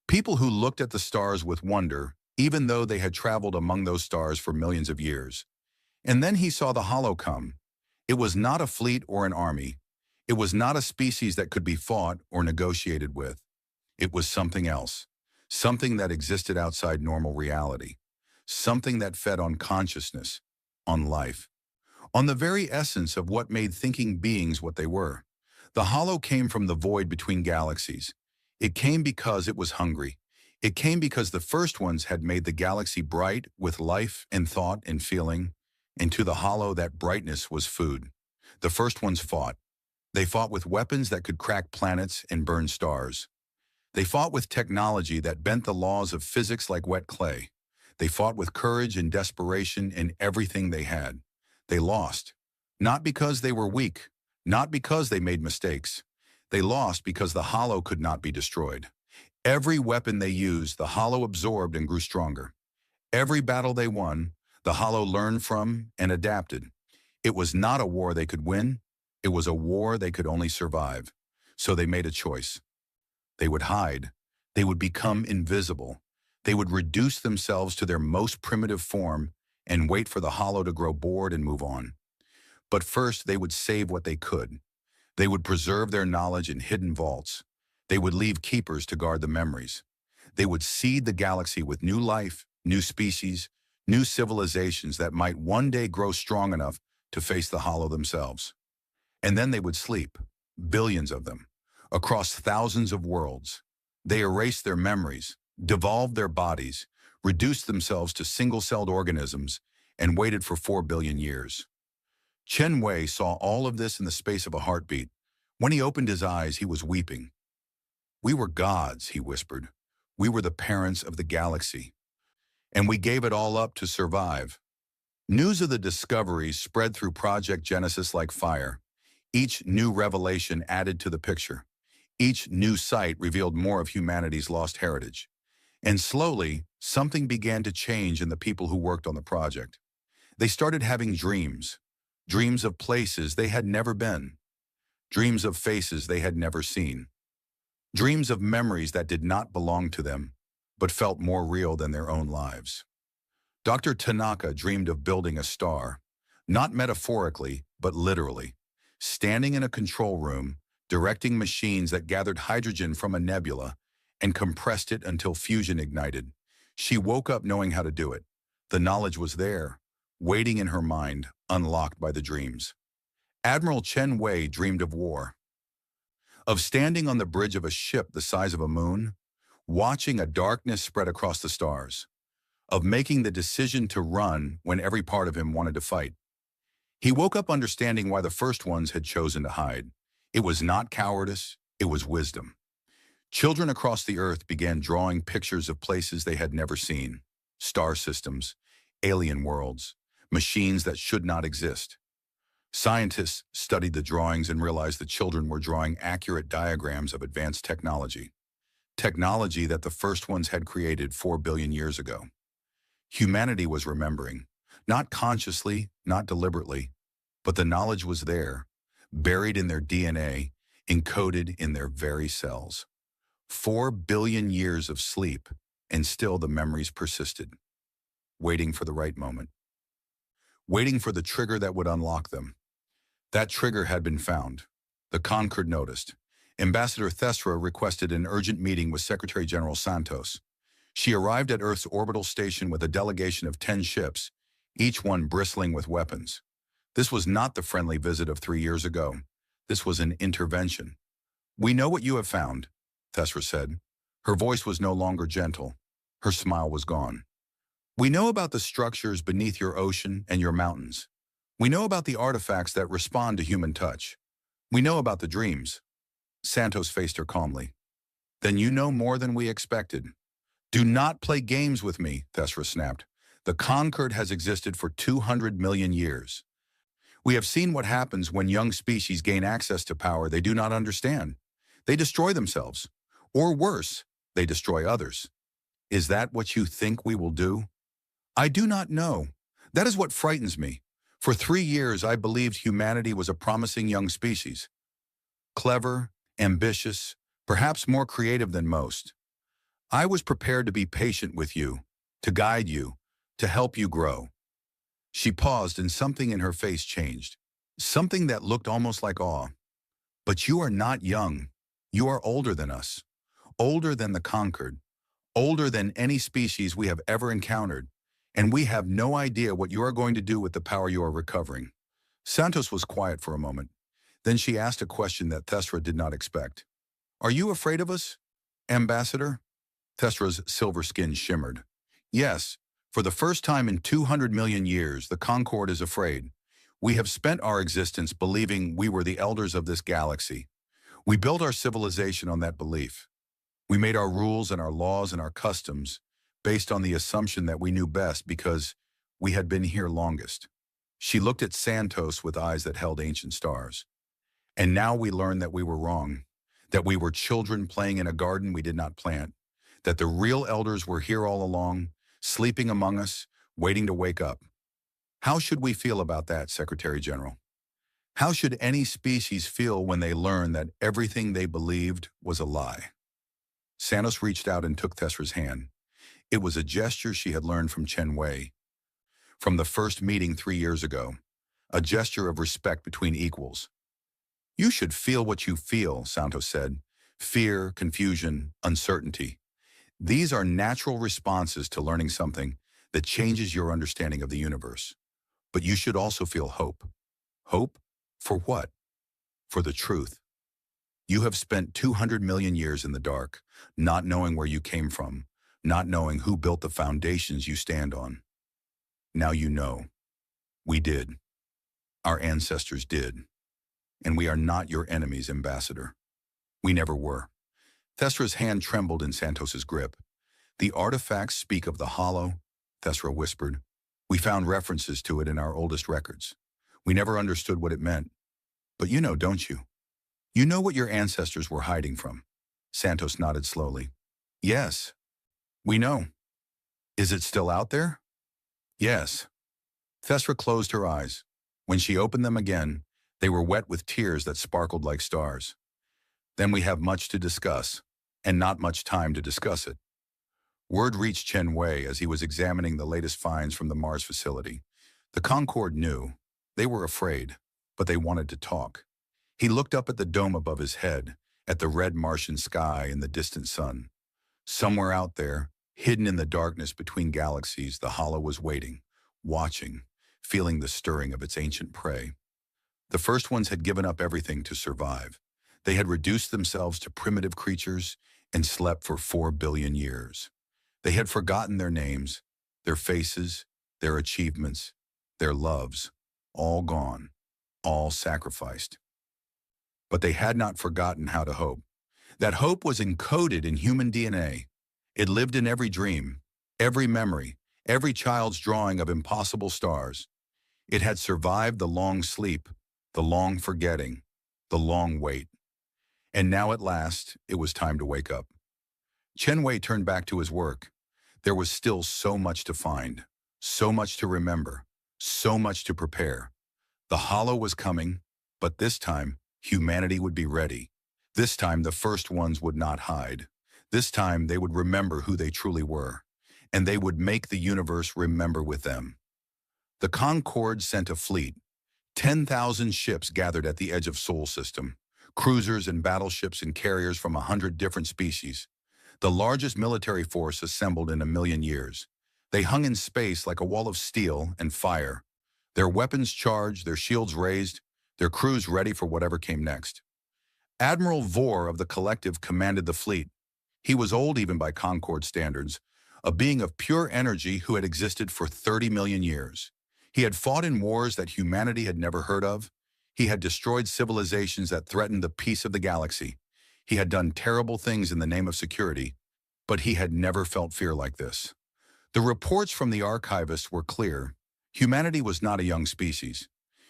people who looked at the stars with wonder, even though they had traveled among those stars for millions of years. And then he saw the hollow come. It was not a fleet or an army. It was not a species that could be fought or negotiated with. It was something else, something that existed outside normal reality, something that fed on consciousness, on life, on the very essence of what made thinking beings what they were. The hollow came from the void between galaxies. It came because it was hungry. It came because the first ones had made the galaxy bright with life and thought and feeling, and to the hollow that brightness was food. The first ones fought. They fought with weapons that could crack planets and burn stars. They fought with technology that bent the laws of physics like wet clay. They fought with courage and desperation in everything they had. They lost, not because they were weak, not because they made mistakes. They lost because the hollow could not be destroyed. Every weapon they used, the hollow absorbed and grew stronger. Every battle they won, the hollow learned from and adapted. It was not a war they could win. It was a war they could only survive. So they made a choice. They would hide. They would become invisible. They would reduce themselves to their most primitive form and wait for the hollow to grow bored and move on. But first, they would save what they could. They would preserve their knowledge in hidden vaults. They would leave keepers to guard the memories. They would seed the galaxy with new life, new species, new civilizations that might one day grow strong enough to face the hollow themselves. And then they would sleep, billions of them, across thousands of worlds. They erased their memories, devolved their bodies, reduced themselves to single-celled organisms, and waited for 4 billion years. Chen Wei saw all of this in the space of a heartbeat. When he opened his eyes, he was weeping. "We were gods," he whispered. "We were the parents of the galaxy. And we gave it all up to survive." News of the discoveries spread through Project Genesis like fire. Each new revelation added to the picture. Each new sight revealed more of humanity's lost heritage. And slowly, something began to change in the people who worked on the project. They started having dreams. Dreams of places they had never been. Dreams of faces they had never seen. Dreams of memories that did not belong to them, but felt more real than their own lives. Dr. Tanaka dreamed of building a star, not metaphorically, but literally, standing in a control room, directing machines that gathered hydrogen from a nebula and compressed it until fusion ignited. She woke up knowing how to do it. The knowledge was there, waiting in her mind, unlocked by the dreams. Admiral Chen Wei dreamed of war, of standing on the bridge of a ship the size of a moon, watching a darkness spread across the stars, of making the decision to run when every part of him wanted to fight. He woke up understanding why the first ones had chosen to hide. It was not cowardice, it was wisdom. Children across the earth began drawing pictures of places they had never seen, star systems, alien worlds, machines that should not exist. Scientists studied the drawings and realized the children were drawing accurate diagrams of advanced technology. Technology that the first ones had created 4 billion years ago. Humanity was remembering, not consciously, not deliberately, but the knowledge was there, buried in their DNA, encoded in their very cells. 4 billion years of sleep, and still the memories persisted, waiting for the right moment, waiting for the trigger that would unlock them. That trigger had been found. The Concord noticed. Ambassador Thesra requested an urgent meeting with Secretary General Santos. She arrived at Earth's orbital station with a delegation of 10 ships, each one bristling with weapons. This was not the friendly visit of 3 years ago. This was an intervention. "We know what you have found," Thesra said. Her voice was no longer gentle. Her smile was gone. "We know about the structures beneath your ocean and your mountains. We know about the artifacts that respond to human touch. We know about the dreams." Santos faced her calmly. "Then you know more than we expected." "Do not play games with me," Thesra snapped. "The Concord has existed for 200 million years. We have seen what happens when young species gain access to power they do not understand. They destroy themselves. Or worse, they destroy others. Is that what you think we will do?" "I do not know. That is what frightens me. For 3 years, I believed humanity was a promising young species. Clever, ambitious, perhaps more creative than most. I was prepared to be patient with you, to guide you, to help you grow." She paused and something in her face changed. Something that looked almost like awe. "But you are not young. You are older than us. Older than the Concord. Older than any species we have ever encountered. And we have no idea what you are going to do with the power you are recovering." Santos was quiet for a moment. Then she asked a question that Thesra did not expect. "Are you afraid of us, Ambassador?" Thesra's silver skin shimmered. "Yes, for the first time in 200 million years, the Concord is afraid. We have spent our existence believing we were the elders of this galaxy. We built our civilization on that belief. We made our rules and our laws and our customs based on the assumption that we knew best because we had been here longest. She looked at Santos with eyes that held ancient stars. And now we learn that we were wrong, that we were children playing in a garden we did not plant, that the real elders were here all along, sleeping among us, waiting to wake up. How should we feel about that, Secretary General? How should any species feel when they learn that everything they believed was a lie? Santos reached out and took Thesra's hand. It was a gesture she had learned from Chen Wei, from the first meeting 3 years ago, a gesture of respect between equals. You should feel what you feel, Santos said. Fear, confusion, uncertainty. These are natural responses to learning something that changes your understanding of the universe. But you should also feel hope. Hope? For what? For the truth. You have spent 200 million years in the dark, not knowing where you came from, not knowing who built the foundations you stand on. Now you know. We did. Our ancestors did. And we are not your enemy's ambassador. We never were. Thesra's hand trembled in Santos's grip. The artifacts speak of the hollow, Thesra whispered. We found references to it in our oldest records. We never understood what it meant. But you know, don't you? You know what your ancestors were hiding from. Santos nodded slowly. Yes, we know. Is it still out there? Yes. Thesra closed her eyes. When she opened them again, they were wet with tears that sparkled like stars. Then we have much to discuss, and not much time to discuss it. Word reached Chen Wei as he was examining the latest finds from the Mars facility. The Concorde knew. They were afraid, but they wanted to talk. He looked up at the dome above his head, at the red Martian sky and the distant sun. Somewhere out there, hidden in the darkness between galaxies, the hollow was waiting, watching, feeling the stirring of its ancient prey. The first ones had given up everything to survive. They had reduced themselves to primitive creatures and slept for 4 billion years. They had forgotten their names, their faces, their achievements, their loves, all gone, all sacrificed. But they had not forgotten how to hope. That hope was encoded in human DNA. It lived in every dream, every memory, every child's drawing of impossible stars. It had survived the long sleep, the long forgetting, the long wait. And now at last, it was time to wake up. Chen Wei turned back to his work. There was still so much to find, so much to remember, so much to prepare. The hollow was coming, but this time, humanity would be ready. This time, the first ones would not hide. This time, they would remember who they truly were, and they would make the universe remember with them. The Concorde sent a fleet. 10,000 ships gathered at the edge of Sol System, cruisers and battleships and carriers from 100 different species. The largest military force assembled in 1,000,000 years. They hung in space like a wall of steel and fire, their weapons charged, their shields raised, their crews ready for whatever came next. Admiral Vore of the Collective commanded the fleet. He was old even by Concorde standards, a being of pure energy who had existed for 30 million years. He had fought in wars that humanity had never heard of. He had destroyed civilizations that threatened the peace of the galaxy. He had done terrible things in the name of security, but he had never felt fear like this. The reports from the archivists were clear. Humanity was not a young species.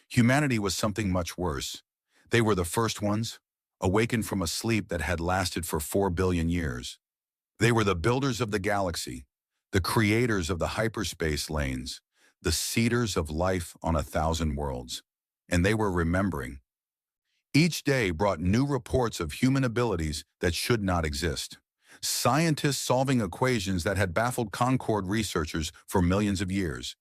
Humanity was something much worse. They were the first ones, awakened from a sleep that had lasted for 4 billion years. They were the builders of the galaxy, the creators of the hyperspace lanes, the seeders of life on 1,000 worlds. And they were remembering. Each day brought new reports of human abilities that should not exist. Scientists solving equations that had baffled Concorde researchers for millions of years.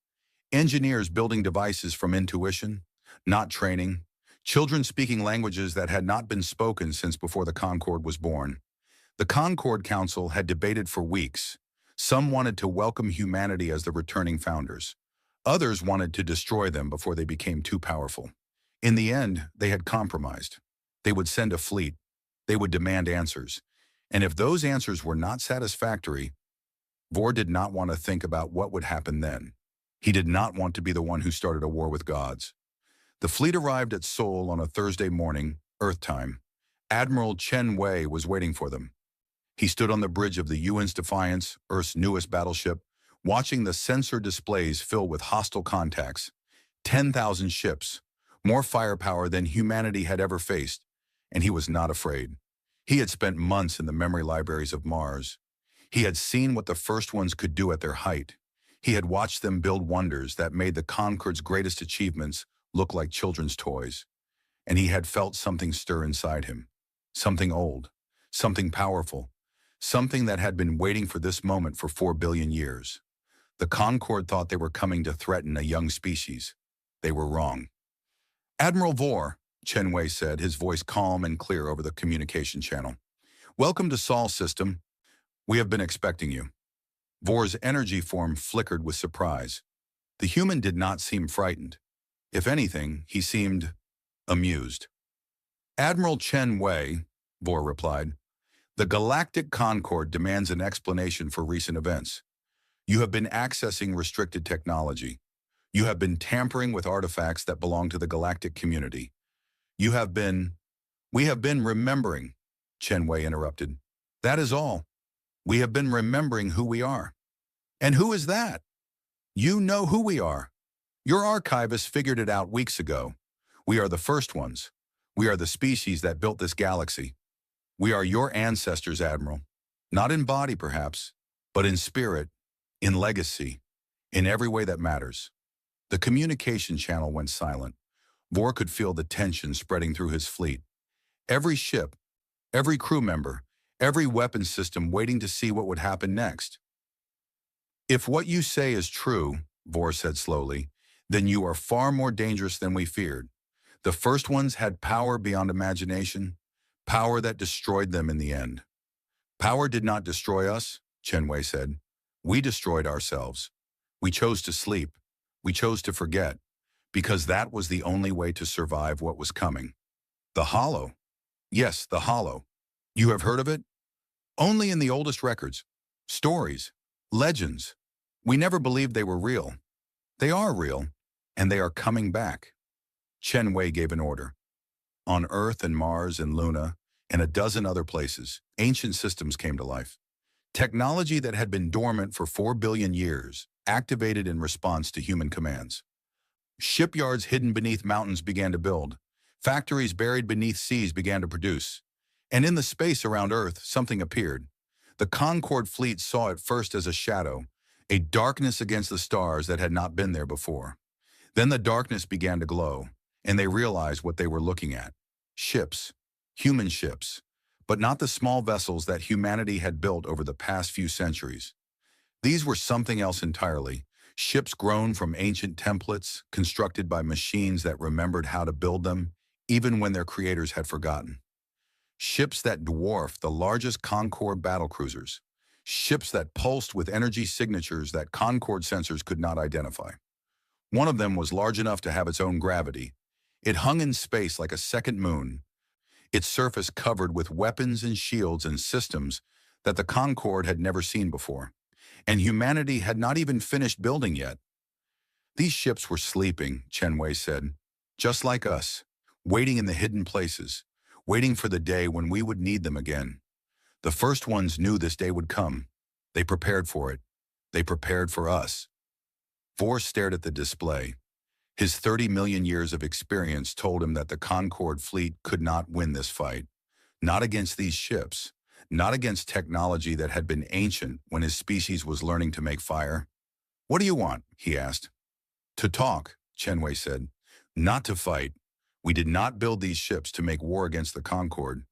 Engineers building devices from intuition, not training. Children speaking languages that had not been spoken since before the Concorde was born. The Concorde Council had debated for weeks. Some wanted to welcome humanity as the returning founders. Others wanted to destroy them before they became too powerful. In the end, they had compromised. They would send a fleet. They would demand answers. And if those answers were not satisfactory, Vore did not want to think about what would happen then. He did not want to be the one who started a war with gods. The fleet arrived at Seoul on a Thursday morning, Earth time. Admiral Chen Wei was waiting for them. He stood on the bridge of the UN's Defiance, Earth's newest battleship, watching the sensor displays fill with hostile contacts. 10,000 ships, more firepower than humanity had ever faced, and he was not afraid. He had spent months in the memory libraries of Mars. He had seen what the first ones could do at their height. He had watched them build wonders that made the Concorde's greatest achievements look like children's toys. And he had felt something stir inside him. Something old, something powerful, something that had been waiting for this moment for 4 billion years. The Concorde thought they were coming to threaten a young species. They were wrong. Admiral Vor, Chen Wei said, his voice calm and clear over the communication channel. Welcome to Sol System. We have been expecting you. Vor's energy form flickered with surprise. The human did not seem frightened. If anything, he seemed amused. Admiral Chen Wei, Vor replied, the Galactic Concorde demands an explanation for recent events. You have been accessing restricted technology. You have been tampering with artifacts that belong to the galactic community. We have been remembering, Chen Wei interrupted. That is all. We have been remembering who we are. And who is that? You know who we are. Your archivist figured it out weeks ago. We are the first ones. We are the species that built this galaxy. We are your ancestors, Admiral. Not in body, perhaps, but in spirit, in legacy, in every way that matters. The communication channel went silent. Vor could feel the tension spreading through his fleet. Every ship, every crew member, every weapon system waiting to see what would happen next. If what you say is true, Vor said slowly, then you are far more dangerous than we feared. The first ones had power beyond imagination, power that destroyed them in the end. Power did not destroy us, Chen Wei said. We destroyed ourselves. We chose to sleep. We chose to forget, because that was the only way to survive what was coming. The Hollow. Yes, the Hollow. You have heard of it? Only in the oldest records. Stories. Legends. We never believed they were real. They are real, and they are coming back. Chen Wei gave an order. On Earth and Mars and Luna, and a dozen other places, ancient systems came to life. Technology that had been dormant for 4 billion years, activated in response to human commands. Shipyards hidden beneath mountains began to build. Factories buried beneath seas began to produce. And in the space around Earth, something appeared. The Concorde fleet saw it first as a shadow, a darkness against the stars that had not been there before. Then the darkness began to glow, and they realized what they were looking at. Ships, human ships, but not the small vessels that humanity had built over the past few centuries. These were something else entirely, ships grown from ancient templates, constructed by machines that remembered how to build them, even when their creators had forgotten. Ships that dwarfed the largest Concorde battlecruisers, ships that pulsed with energy signatures that Concorde sensors could not identify. One of them was large enough to have its own gravity. It hung in space like a second moon, its surface covered with weapons and shields and systems that the Concorde had never seen before. And humanity had not even finished building yet. These ships were sleeping, Chen Wei said, just like us, waiting in the hidden places, waiting for the day when we would need them again. The first ones knew this day would come. They prepared for it. They prepared for us. Vor stared at the display. His 30 million years of experience told him that the Concorde fleet could not win this fight. Not against these ships. Not against technology that had been ancient when his species was learning to make fire. What do you want? He asked. To talk, Chen Wei said. Not to fight. We did not build these ships to make war against the Concorde.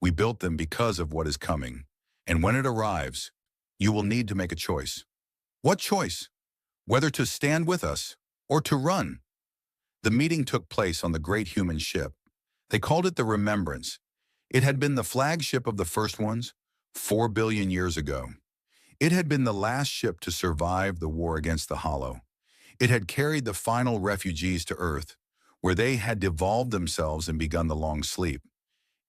We built them because of what is coming. And when it arrives, you will need to make a choice. What choice? Whether to stand with us or to run. The meeting took place on the great human ship. They called it the Remembrance. It had been the flagship of the first ones 4 billion years ago. It had been the last ship to survive the war against the Hollow. It had carried the final refugees to Earth, where they had devolved themselves and begun the long sleep.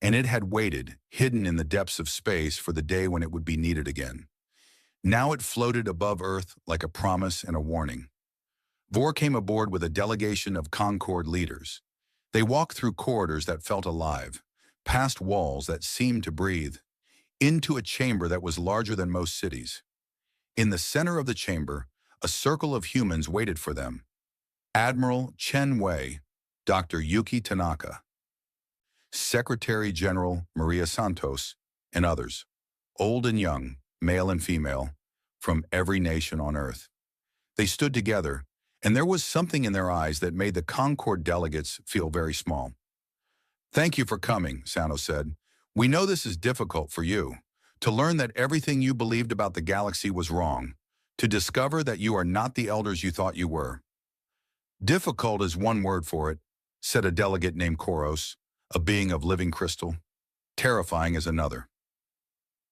And it had waited, hidden in the depths of space, for the day when it would be needed again. Now it floated above Earth like a promise and a warning. Vor came aboard with a delegation of Concorde leaders. They walked through corridors that felt alive, past walls that seemed to breathe, into a chamber that was larger than most cities. In the center of the chamber, a circle of humans waited for them. Admiral Chen Wei, Dr. Yuki Tanaka, Secretary General Maria Santos, and others, old and young, male and female, from every nation on Earth. They stood together, and there was something in their eyes that made the Concord delegates feel very small. "Thank you for coming," Santos said. "We know this is difficult for you, to learn that everything you believed about the galaxy was wrong, to discover that you are not the elders you thought you were." "Difficult is one word for it," said a delegate named Koros, a being of living crystal. "Terrifying is another."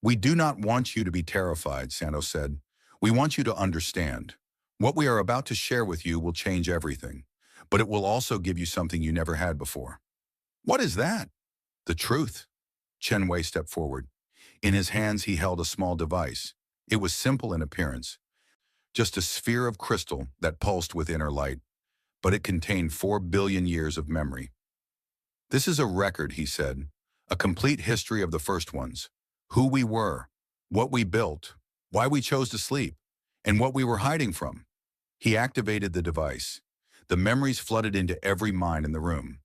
"We do not want you to be terrified," Santos said. "We want you to understand. What we are about to share with you will change everything, but it will also give you something you never had before." "What is that?" "The truth." Chen Wei stepped forward. In his hands he held a small device. It was simple in appearance, just a sphere of crystal that pulsed with inner light, but it contained 4 billion years of memory. "This is a record," he said, "a complete history of the first ones. Who we were, what we built, why we chose to sleep, and what we were hiding from." He activated the device. The memories flooded into every mind in the room.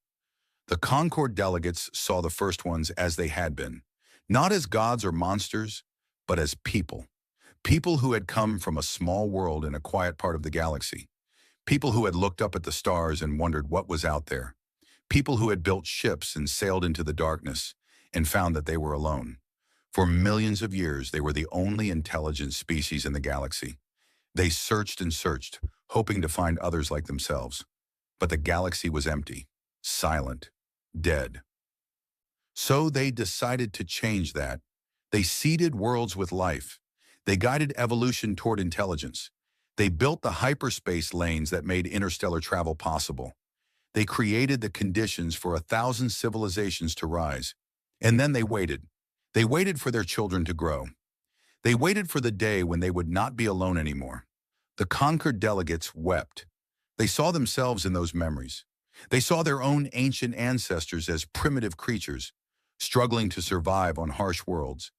The Concord delegates saw the first ones as they had been, not as gods or monsters, but as people. People who had come from a small world in a quiet part of the galaxy. People who had looked up at the stars and wondered what was out there. People who had built ships and sailed into the darkness and found that they were alone. For millions of years, they were the only intelligent species in the galaxy. They searched and searched, hoping to find others like themselves. But the galaxy was empty, silent, dead. So they decided to change that. They seeded worlds with life. They guided evolution toward intelligence. They built the hyperspace lanes that made interstellar travel possible. They created the conditions for 1,000 civilizations to rise. And then they waited. They waited for their children to grow. They waited for the day when they would not be alone anymore. The Concord delegates wept. They saw themselves in those memories. They saw their own ancient ancestors as primitive creatures, struggling to survive on harsh worlds.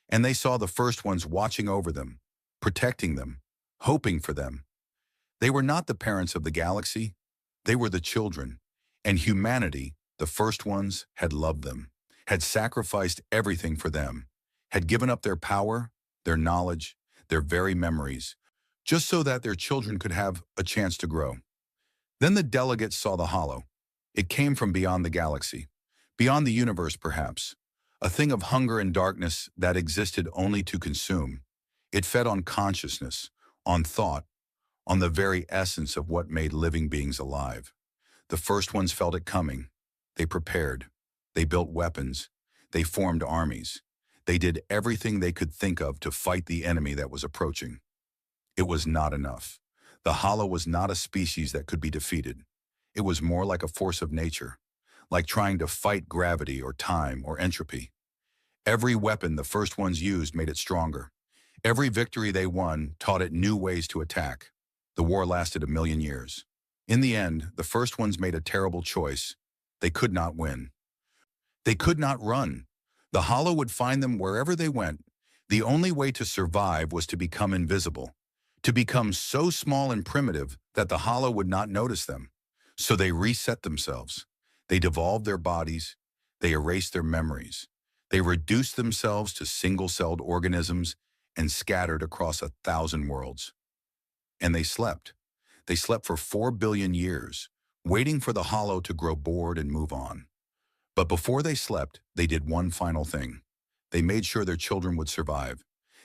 And they saw the first ones watching over them, protecting them, hoping for them. They were not the parents of the galaxy. They were the children. And humanity, the first ones, had loved them, had sacrificed everything for them, had given up their power, their knowledge, their very memories, just so that their children could have a chance to grow. Then the delegates saw the hollow. It came from beyond the galaxy, beyond the universe perhaps, a thing of hunger and darkness that existed only to consume. It fed on consciousness, on thought, on the very essence of what made living beings alive. The first ones felt it coming. They prepared. They built weapons. They formed armies. They did everything they could think of to fight the enemy that was approaching. It was not enough. The hollow was not a species that could be defeated. It was more like a force of nature, like trying to fight gravity or time or entropy. Every weapon the first ones used made it stronger. Every victory they won taught it new ways to attack. The war lasted 1,000,000 years. In the end, the first ones made a terrible choice. They could not win. They could not run. The hollow would find them wherever they went. The only way to survive was to become invisible, to become so small and primitive that the hollow would not notice them. So they reset themselves. They devolved their bodies. They erased their memories. They reduced themselves to single-celled organisms and scattered across 1,000 worlds. And they slept. They slept for 4 billion years, waiting for the hollow to grow bored and move on. But before they slept, they did one final thing. They made sure their children would survive.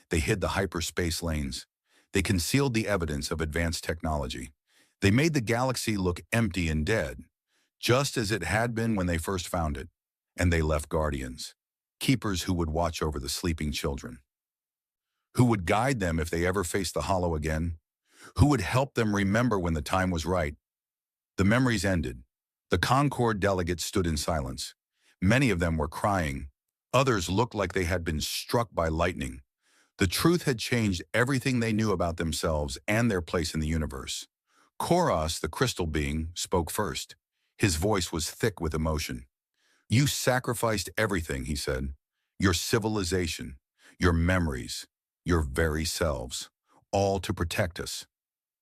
They hid the hyperspace lanes. They concealed the evidence of advanced technology. They made the galaxy look empty and dead, just as it had been when they first found it. And they left guardians, keepers who would watch over the sleeping children, who would guide them if they ever faced the hollow again, who would help them remember when the time was right. The memories ended. The Concord delegates stood in silence. Many of them were crying. Others looked like they had been struck by lightning. The truth had changed everything they knew about themselves and their place in the universe. Koros, the crystal being, spoke first. His voice was thick with emotion. You sacrificed everything, he said. Your civilization, your memories, your very selves, all to protect us.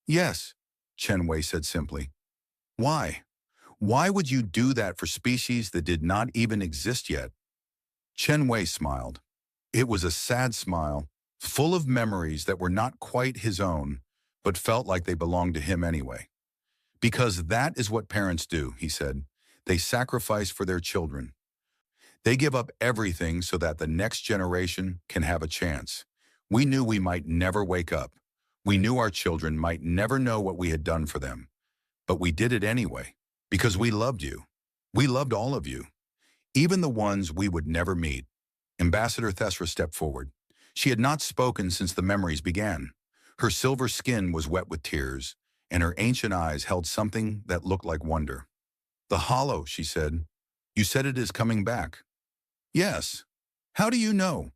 Yes, Chen Wei said simply. Why? Why would you do that for species that did not even exist yet? Chen Wei smiled. It was a sad smile, full of memories that were not quite his own, but felt like they belonged to him anyway. Because that is what parents do, he said. They sacrifice for their children. They give up everything so that the next generation can have a chance. We knew we might never wake up. We knew our children might never know what we had done for them. But we did it anyway, because we loved you. We loved all of you, even the ones we would never meet. Ambassador Thesra stepped forward. She had not spoken since the memories began. Her silver skin was wet with tears, and her ancient eyes held something that looked like wonder. The hollow, she said. You said it is coming back. Yes. How do you know?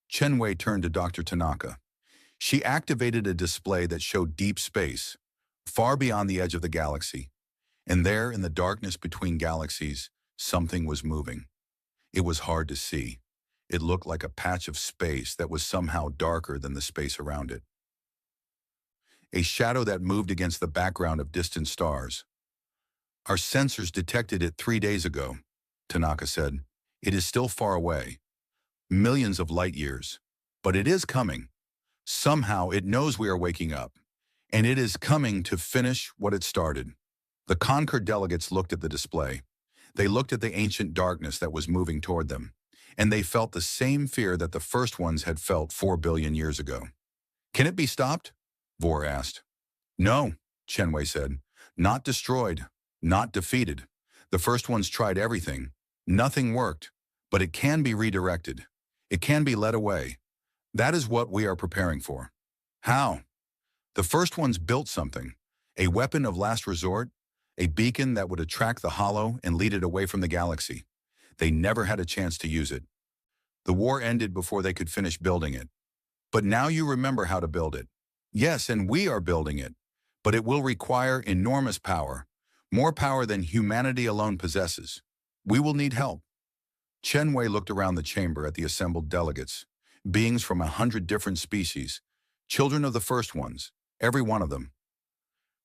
Chen Wei turned to Dr. Tanaka. She activated a display that showed deep space, far beyond the edge of the galaxy. And there, in the darkness between galaxies, something was moving. It was hard to see. It looked like a patch of space that was somehow darker than the space around it. A shadow that moved against the background of distant stars. Our sensors detected it 3 days ago, Tanaka said. It is still far away. Millions of light years. But it is coming. Somehow it knows we are waking up. And it is coming to finish what it started. The Concord delegates looked at the display. They looked at the ancient darkness that was moving toward them. And they felt the same fear that the first ones had felt 4 billion years ago. Can it be stopped? Vor asked. No, Chen Wei said. Not destroyed. Not defeated. The first ones tried everything. Nothing worked. But it can be redirected. It can be led away. That is what we are preparing for. How? The first ones built something. A weapon of last resort. A beacon that would attract the hollow and lead it away from the galaxy. They never had a chance to use it. The war ended before they could finish building it. But now you remember how to build it. Yes, and we are building it. But it will require enormous power. More power than humanity alone possesses. We will need help. Chen Wei looked around the chamber at the assembled delegates, beings from 100 different species, children of the first ones, every one of them.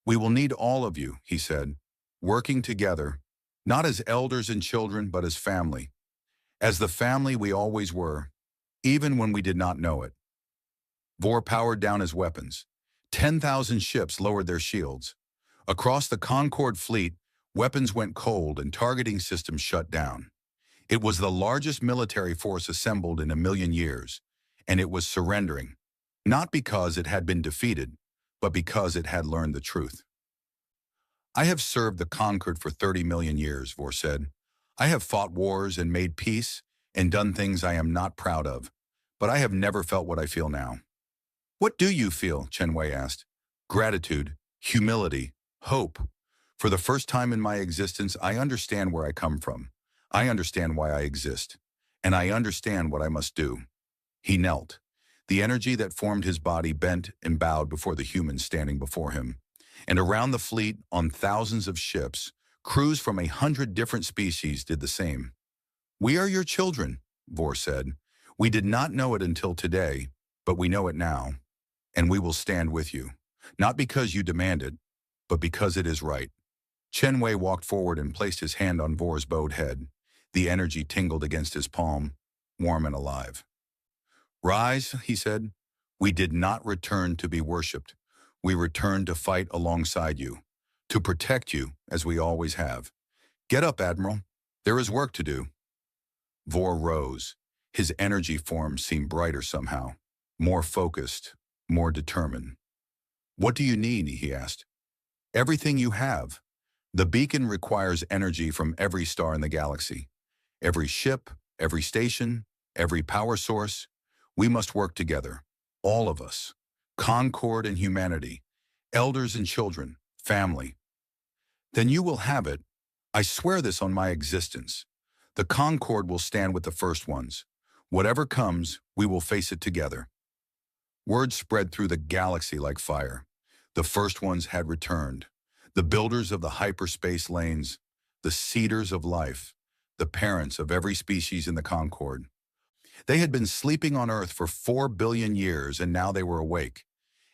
We will need all of you, he said, working together, not as elders and children, but as family. As the family we always were, even when we did not know it. Vor powered down his weapons. 10,000 ships lowered their shields. Across the Concord fleet, weapons went cold and targeting systems shut down. It was the largest military force assembled in 1,000,000 years, and it was surrendering, not because it had been defeated, but because it had learned the truth. I have served the Concord for 30 million years, Vor said. I have fought wars and made peace and done things I am not proud of, but I have never felt what I feel now. What do you feel? Chen Wei asked. Gratitude, humility, hope. For the first time in my existence, I understand where I come from. I understand why I exist, and I understand what I must do. He knelt. The energy that formed his body bent and bowed before the humans standing before him. And around the fleet, on thousands of ships, crews from 100 different species did the same. We are your children, Vor said. We did not know it until today, but we know it now. And we will stand with you, not because you demand it, but because it is right. Chen Wei walked forward and placed his hand on Vor's bowed head. The energy tingled against his palm, warm and alive. Rise, he said. We did not return to be worshipped. We returned to fight alongside you, to protect you as we always have. Get up, Admiral. There is work to do. Vor rose. His energy form seemed brighter somehow, more focused, more determined. What do you need? He asked. Everything you have. The beacon requires energy from every star in the galaxy. Every ship, every station, every power source. We must work together, all of us. Concord and humanity, elders and children, family. Then you will have it. I swear this on my existence. The Concord will stand with the first ones. Whatever comes, we will face it together. Word spread through the galaxy like fire. The first ones had returned. The builders of the hyperspace lanes, the seeders of life, the parents of every species in the Concord. They had been sleeping on Earth for 4 billion years, and now they were awake,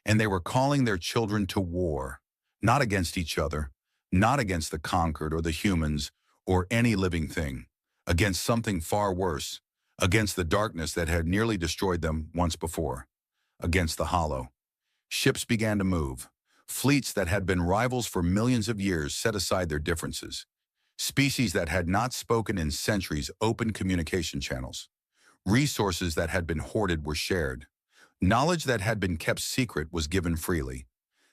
and they were calling their children to war, not against each other, not against the conquered or the humans or any living thing, against something far worse, against the darkness that had nearly destroyed them once before, against the Hollow. Ships began to move. Fleets that had been rivals for millions of years set aside their differences. Species that had not spoken in centuries opened communication channels. Resources that had been hoarded were shared. Knowledge that had been kept secret was given freely.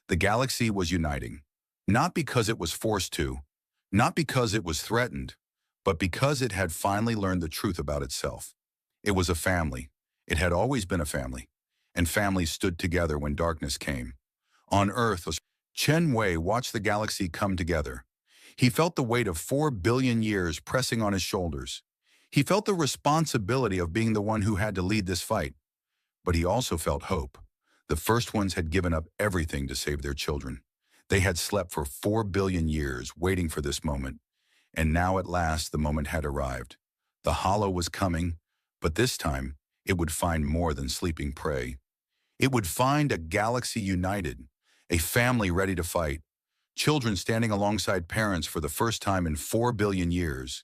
The galaxy was uniting, not because it was forced to, not because it was threatened, but because it had finally learned the truth about itself. It was a family. It had always been a family, and families stood together when darkness came. On Earth, Chen Wei watched the galaxy come together. He felt the weight of 4 billion years pressing on his shoulders. He felt the responsibility of being the one who had to lead this fight. But he also felt hope. The first ones had given up everything to save their children. They had slept for 4 billion years, waiting for this moment. And now at last the moment had arrived. The Hollow was coming, but this time it would find more than sleeping prey. It would find a galaxy united, a family ready to fight, children standing alongside parents for the first time in 4 billion years.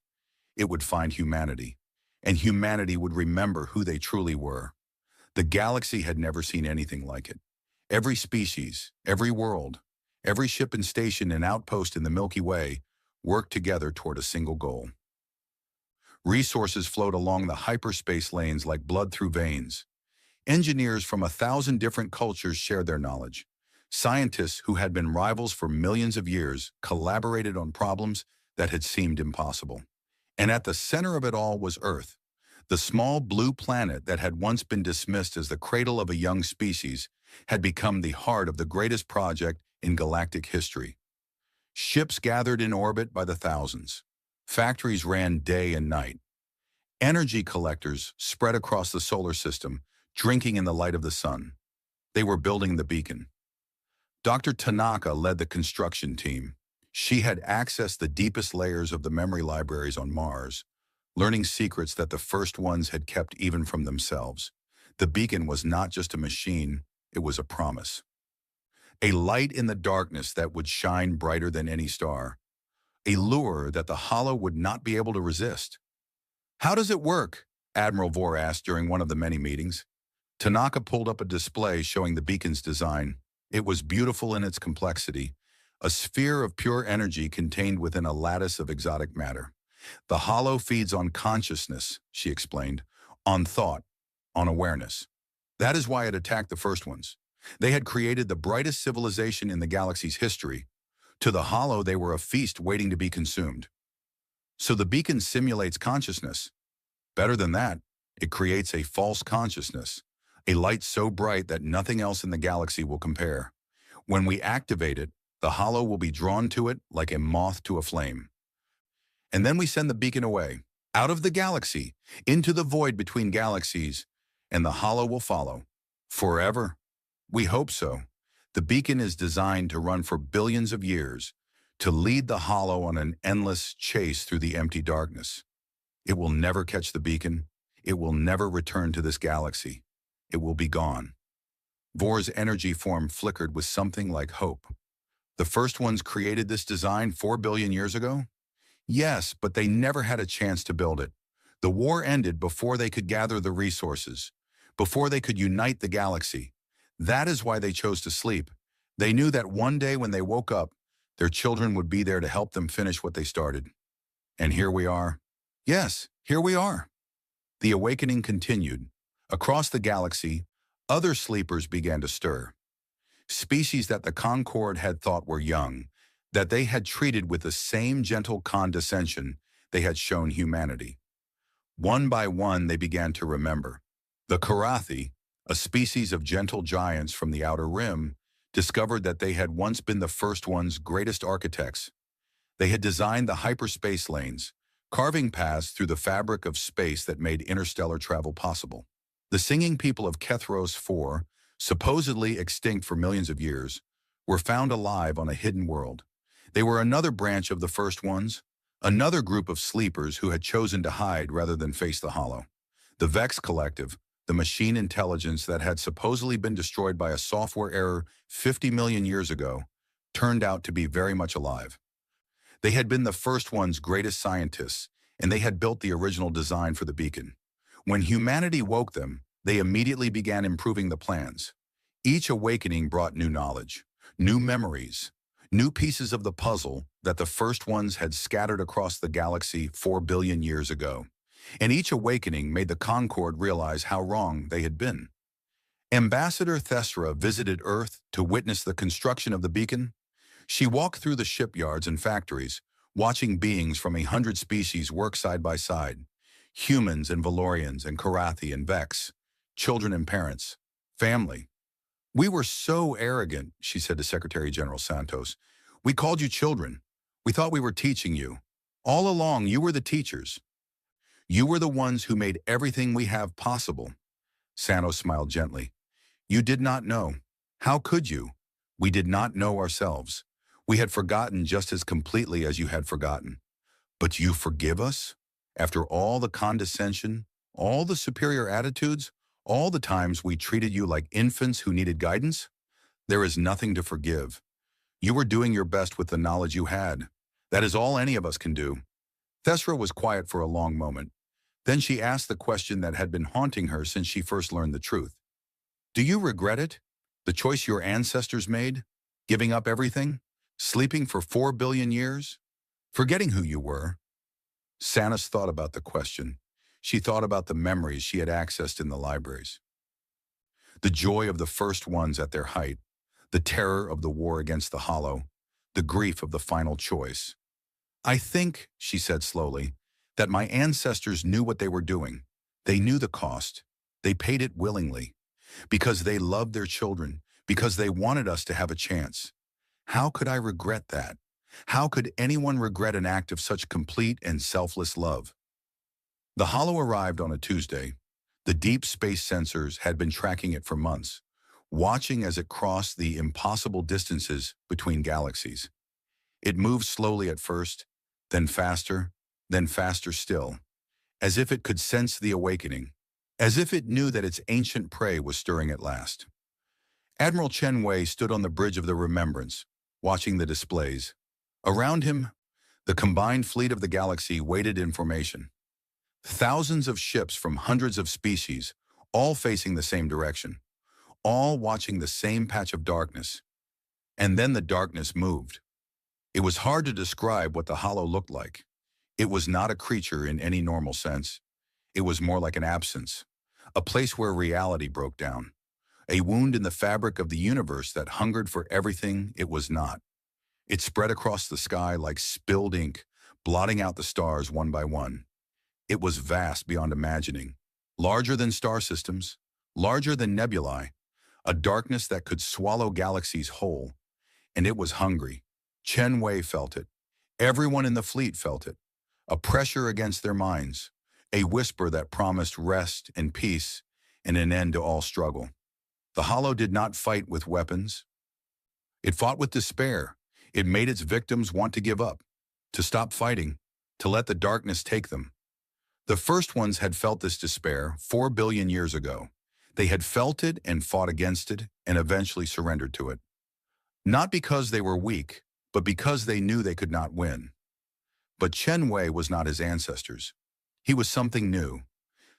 It would find humanity, and humanity would remember who they truly were. The galaxy had never seen anything like it. Every species, every world, every ship and station and outpost in the Milky Way worked together toward a single goal. Resources flowed along the hyperspace lanes like blood through veins. Engineers from 1,000 different cultures shared their knowledge. Scientists who had been rivals for millions of years collaborated on problems that had seemed impossible. And at the center of it all was Earth. The small blue planet that had once been dismissed as the cradle of a young species had become the heart of the greatest project in galactic history. Ships gathered in orbit by the thousands. Factories ran day and night. Energy collectors spread across the solar system, drinking in the light of the sun. They were building the beacon. Dr. Tanaka led the construction team. She had accessed the deepest layers of the memory libraries on Mars, learning secrets that the first ones had kept even from themselves. The beacon was not just a machine, it was a promise. A light in the darkness that would shine brighter than any star. A lure that the Hollow would not be able to resist. "How does it work?" Admiral Vore asked during one of the many meetings. Tanaka pulled up a display showing the beacon's design. It was beautiful in its complexity, a sphere of pure energy contained within a lattice of exotic matter. "The Hollow feeds on consciousness," she explained, "on thought, on awareness. That is why it attacked the first ones. They had created the brightest civilization in the galaxy's history. To the Hollow, they were a feast waiting to be consumed. So the beacon simulates consciousness. Better than that, it creates a false consciousness, a light so bright that nothing else in the galaxy will compare. When we activate it, the Hollow will be drawn to it like a moth to a flame. And then we send the beacon away, out of the galaxy, into the void between galaxies, and the Hollow will follow. Forever? We hope so. The beacon is designed to run for billions of years, to lead the Hollow on an endless chase through the empty darkness. It will never catch the beacon. It will never return to this galaxy. It will be gone. Vore's energy form flickered with something like hope. The first ones created this design 4 billion years ago? Yes, but they never had a chance to build it. The war ended before they could gather the resources, before they could unite the galaxy. That is why they chose to sleep. They knew that one day when they woke up, their children would be there to help them finish what they started. And here we are. Yes, here we are. The awakening continued. Across the galaxy, other sleepers began to stir. Species that the Concord had thought were young, that they had treated with the same gentle condescension they had shown humanity. One by one, they began to remember. The Karathi, a species of gentle giants from the outer rim, discovered that they had once been the first one's greatest architects. They had designed the hyperspace lanes, carving paths through the fabric of space that made interstellar travel possible. The singing people of Kethros 4, supposedly extinct for millions of years, were found alive on a hidden world. They were another branch of the first ones, Another group of sleepers who had chosen to hide rather than face the Hollow. The Vex Collective, the machine intelligence that had supposedly been destroyed by a software error 50 million years ago, turned out to be very much alive. They had been the first one's greatest scientists, and they had built the original design for the beacon. When humanity woke them, they immediately began improving the plans. Each awakening brought new knowledge, new memories, new pieces of the puzzle that the first ones had scattered across the galaxy 4 billion years ago. And each awakening made the Concord realize how wrong they had been. Ambassador Thesra visited Earth to witness the construction of the beacon. She walked through the shipyards and factories, watching beings from 100 species work side by side. Humans and Valorians and Karathi and Vex, children and parents, family. "We were so arrogant," she said to Secretary General Santos. "We called you children. We thought we were teaching you. All along, you were the teachers. You were the ones who made everything we have possible." Santos smiled gently. "You did not know. How could you? We did not know ourselves. We had forgotten just as completely as you had forgotten. But you forgive us? After all the condescension, all the superior attitudes, all the times we treated you like infants who needed guidance? There is nothing to forgive. You were doing your best with the knowledge you had. That is all any of us can do." Thesra was quiet for a long moment. Then she asked the question that had been haunting her since she first learned the truth. "Do you regret it? The choice your ancestors made? Giving up everything? Sleeping for 4 billion years? Forgetting who you were?" Sanus thought about the question. She thought about the memories she had accessed in the libraries. The joy of the first ones at their height, the terror of the war against the Hollow, the grief of the final choice. "I think," she said slowly, "that my ancestors knew what they were doing. They knew the cost. They paid it willingly. Because they loved their children, because they wanted us to have a chance. How could I regret that? How could anyone regret an act of such complete and selfless love?" The Hollow arrived on a Tuesday. The deep space sensors had been tracking it for months, watching as it crossed the impossible distances between galaxies. It moved slowly at first, then faster still, as if it could sense the awakening, as if it knew that its ancient prey was stirring at last. Admiral Chen Wei stood on the bridge of the Remembrance, watching the displays. Around him, the combined fleet of the galaxy waited in formation. Thousands of ships from hundreds of species, all facing the same direction, all watching the same patch of darkness. And then the darkness moved. It was hard to describe what the Hollow looked like. It was not a creature in any normal sense. It was more like an absence, a place where reality broke down, a wound in the fabric of the universe that hungered for everything it was not. It spread across the sky like spilled ink, blotting out the stars one by one. It was vast beyond imagining, larger than star systems, larger than nebulae, a darkness that could swallow galaxies whole. And it was hungry. Chen Wei felt it. Everyone in the fleet felt it. A pressure against their minds, a whisper that promised rest and peace and an end to all struggle. The Hollow did not fight with weapons. It fought with despair. It made its victims want to give up, to stop fighting, to let the darkness take them. The first ones had felt this despair 4 billion years ago. They had felt it and fought against it and eventually surrendered to it. Not because they were weak, but because they knew they could not win. But Chen Wei was not his ancestors. He was something new,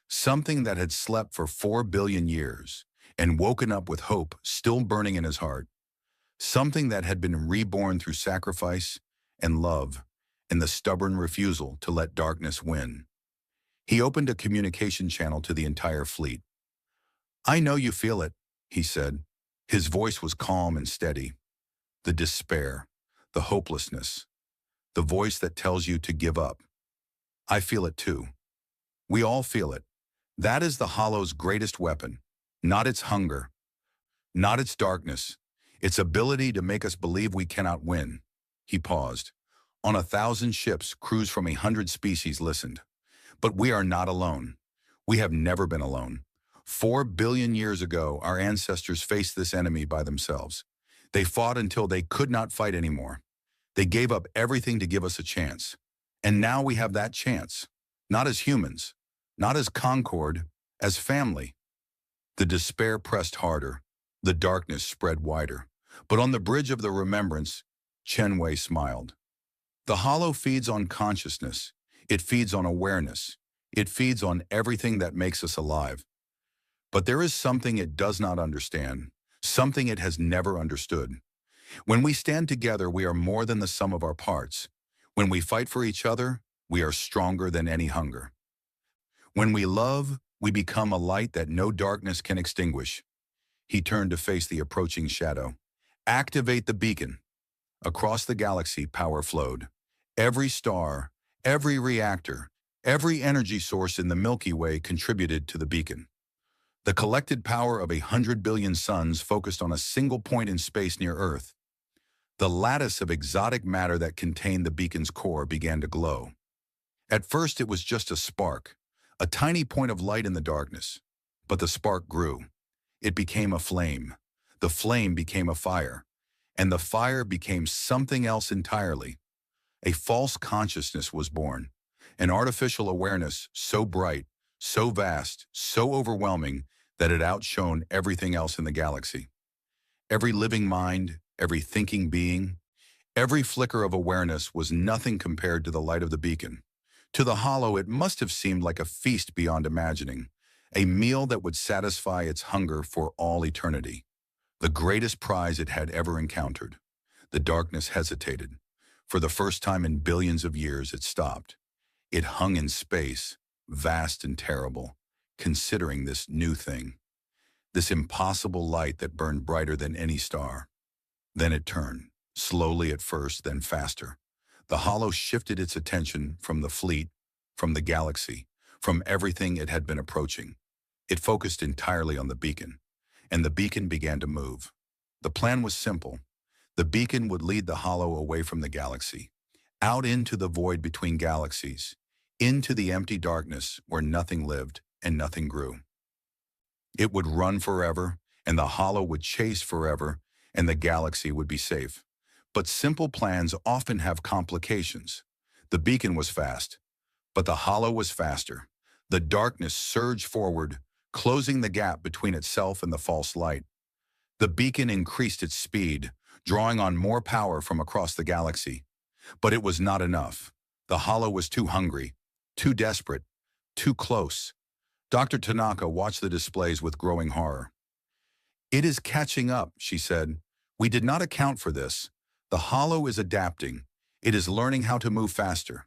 something that had slept for 4 billion years and woken up with hope still burning in his heart, something that had been reborn through sacrifice and love and the stubborn refusal to let darkness win. He opened a communication channel to the entire fleet. "I know you feel it," he said. His voice was calm and steady. "The despair, the hopelessness, the voice that tells you to give up. I feel it too. We all feel it. That is the Hollow's greatest weapon, not its hunger, not its darkness, its ability to make us believe we cannot win." He paused. On 1,000 ships, crews from 100 species listened. But we are not alone. We have never been alone. 4 billion years ago, our ancestors faced this enemy by themselves. They fought until they could not fight anymore. They gave up everything to give us a chance. And now we have that chance. Not as humans, not as Concord, as family. The despair pressed harder. The darkness spread wider. But on the bridge of the remembrance, Chen Wei smiled. The hollow feeds on consciousness. It feeds on awareness. It feeds on everything that makes us alive. But there is something it does not understand, something it has never understood. When we stand together, we are more than the sum of our parts. When we fight for each other, we are stronger than any hunger. When we love, we become a light that no darkness can extinguish. He turned to face the approaching shadow. Activate the beacon. Across the galaxy, power flowed. Every star, every reactor, every energy source in the Milky Way contributed to the beacon. The collected power of 100 billion suns focused on a single point in space near Earth. The lattice of exotic matter that contained the beacon's core began to glow. At first, it was just a spark, a tiny point of light in the darkness. But the spark grew. It became a flame. The flame became a fire. And the fire became something else entirely. A false consciousness was born. An artificial awareness so bright, so vast, so overwhelming that it outshone everything else in the galaxy. Every living mind, every thinking being, every flicker of awareness was nothing compared to the light of the beacon. To the hollow, it must have seemed like a feast beyond imagining, a meal that would satisfy its hunger for all eternity. The greatest prize it had ever encountered. The darkness hesitated. For the first time in billions of years, it stopped. It hung in space, vast and terrible, considering this new thing, this impossible light that burned brighter than any star. Then it turned, slowly at first, then faster. The hollow shifted its attention from the fleet, from the galaxy, from everything it had been approaching. It focused entirely on the beacon, and the beacon began to move. The plan was simple. The beacon would lead the hollow away from the galaxy, out into the void between galaxies, into the empty darkness where nothing lived and nothing grew. It would run forever, and the hollow would chase forever, and the galaxy would be safe. But simple plans often have complications. The beacon was fast, but the hollow was faster. The darkness surged forward, closing the gap between itself and the false light. The beacon increased its speed, drawing on more power from across the galaxy. But it was not enough. The hollow was too hungry, too desperate, too close. Dr. Tanaka watched the displays with growing horror. "It is catching up," she said. "We did not account for this. The hollow is adapting. It is learning how to move faster."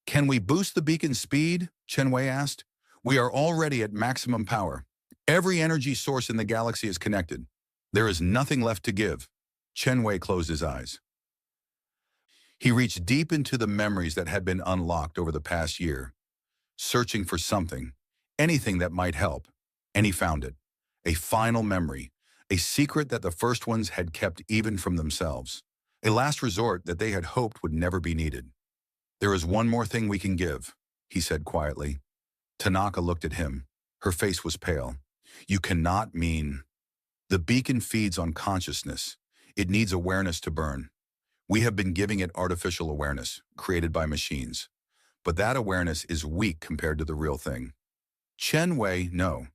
"Can we boost the beacon's speed?" Chen Wei asked. "We are already at maximum power. Every energy source in the galaxy is connected. There is nothing left to give." Chen Wei closed his eyes. He reached deep into the memories that had been unlocked over the past year, searching for something, anything that might help, and he found it. A final memory, a secret that the first ones had kept even from themselves, a last resort that they had hoped would never be needed. "There is one more thing we can give," he said quietly. Tanaka looked at him. Her face was pale. "You cannot mean..." "The beacon feeds on consciousness. It needs awareness to burn. We have been giving it artificial awareness, created by machines. But that awareness is weak compared to the real thing." Chen Wei, no.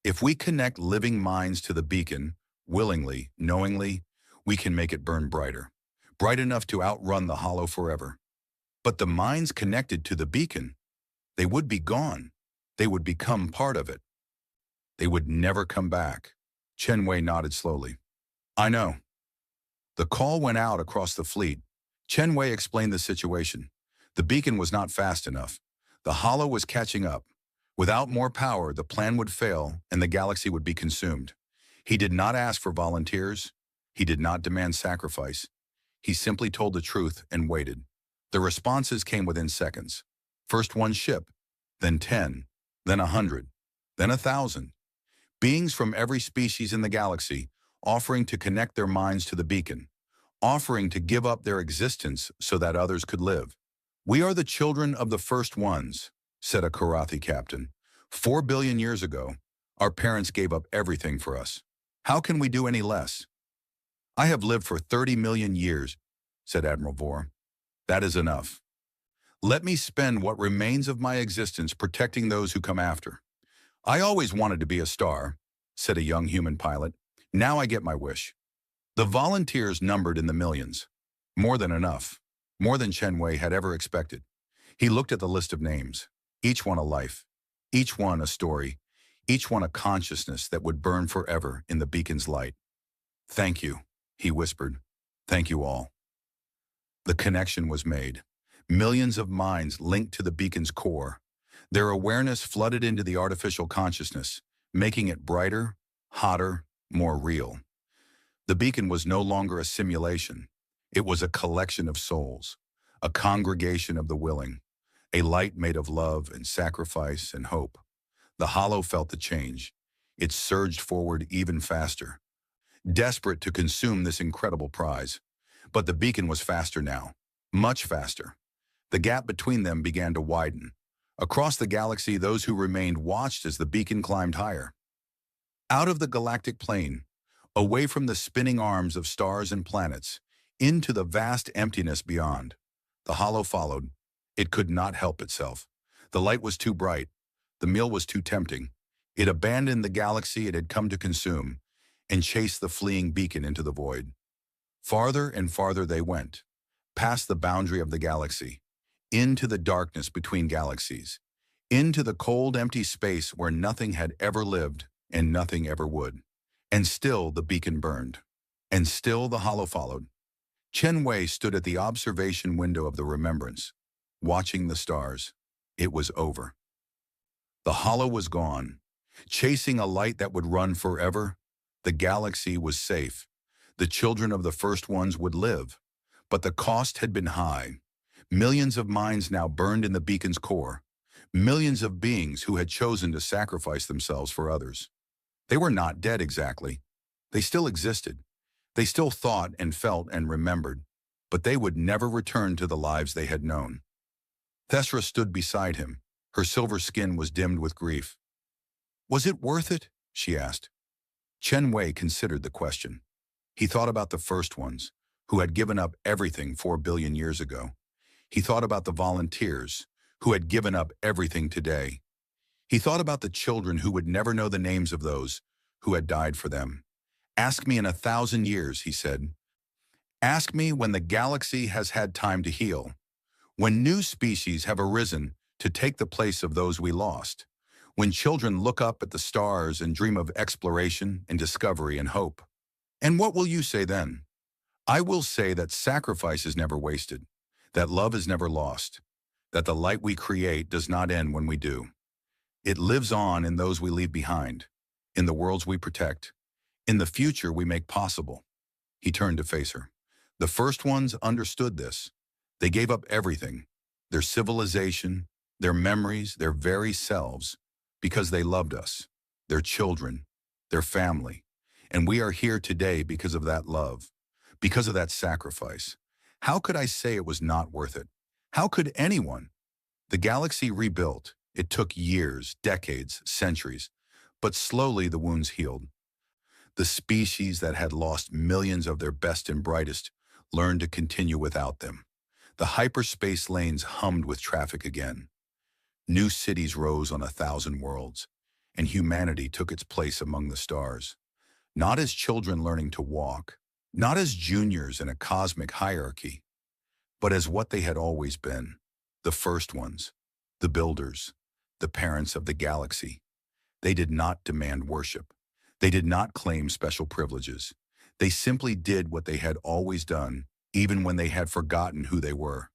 If we connect living minds to the beacon, willingly, knowingly, we can make it burn brighter, bright enough to outrun the hollow forever. But the minds connected to the beacon, they would be gone. They would become part of it. They would never come back. Chen Wei nodded slowly. "I know." The call went out across the fleet. Chen Wei explained the situation. The beacon was not fast enough. The hollow was catching up. Without more power, the plan would fail and the galaxy would be consumed. He did not ask for volunteers. He did not demand sacrifice. He simply told the truth and waited. The responses came within seconds. First one ship, then 10, then 100, then 1,000. Beings from every species in the galaxy, offering to connect their minds to the beacon, offering to give up their existence so that others could live. "We are the children of the first ones," said a Karathi captain. 4 billion years ago, our parents gave up everything for us. How can we do any less? "I have lived for 30 million years," said Admiral Vore. "That is enough." Let me spend what remains of my existence protecting those who come after. I always wanted to be a star, said a young human pilot. Now I get my wish. The volunteers numbered in the millions. More than enough. More than Chen Wei had ever expected. He looked at the list of names. Each one a life. Each one a story. Each one a consciousness that would burn forever in the beacon's light. Thank you, he whispered. Thank you all. The connection was made. Millions of minds linked to the beacon's core. Their awareness flooded into the artificial consciousness, making it brighter, hotter, more real. The beacon was no longer a simulation. It was a collection of souls, a congregation of the willing, a light made of love and sacrifice and hope. The hollow felt the change. It surged forward even faster, desperate to consume this incredible prize. But the beacon was faster now, much faster. The gap between them began to widen. Across the galaxy, those who remained watched as the beacon climbed higher. Out of the galactic plane, away from the spinning arms of stars and planets, into the vast emptiness beyond. The hollow followed. It could not help itself. The light was too bright. The meal was too tempting. It abandoned the galaxy it had come to consume and chased the fleeing beacon into the void. Farther and farther they went, past the boundary of the galaxy, into the darkness between galaxies, into the cold, empty space where nothing had ever lived and nothing ever would. And still the beacon burned. And still the hollow followed. Chen Wei stood at the observation window of the remembrance, watching the stars. It was over. The hollow was gone. Chasing a light that would run forever, the galaxy was safe. The children of the first ones would live. But the cost had been high. Millions of minds now burned in the beacon's core. Millions of beings who had chosen to sacrifice themselves for others. They were not dead exactly. They still existed. They still thought and felt and remembered. But they would never return to the lives they had known. Thesra stood beside him. Her silver skin was dimmed with grief. Was it worth it? She asked. Chen Wei considered the question. He thought about the first ones, who had given up everything 4 billion years ago. He thought about the volunteers, who had given up everything today. He thought about the children who would never know the names of those who had died for them. Ask me in 1,000 years, he said. Ask me when the galaxy has had time to heal, when new species have arisen to take the place of those we lost, when children look up at the stars and dream of exploration and discovery and hope. And what will you say then? I will say that sacrifice is never wasted, that love is never lost, that the light we create does not end when we do. It lives on in those we leave behind, in the worlds we protect, in the future we make possible. He turned to face her. The first ones understood this. They gave up everything, their civilization, their memories, their very selves, because they loved us, their children, their family. And we are here today because of that love, because of that sacrifice. How could I say it was not worth it? How could anyone? The galaxy rebuilt. It took years, decades, centuries, but slowly the wounds healed. The species that had lost millions of their best and brightest learned to continue without them. The hyperspace lanes hummed with traffic again. New cities rose on 1,000 worlds, and humanity took its place among the stars. Not as children learning to walk, not as juniors in a cosmic hierarchy, but as what they had always been, the first ones, the builders, the parents of the galaxy. They did not demand worship. They did not claim special privileges. They simply did what they had always done, even when they had forgotten who they were.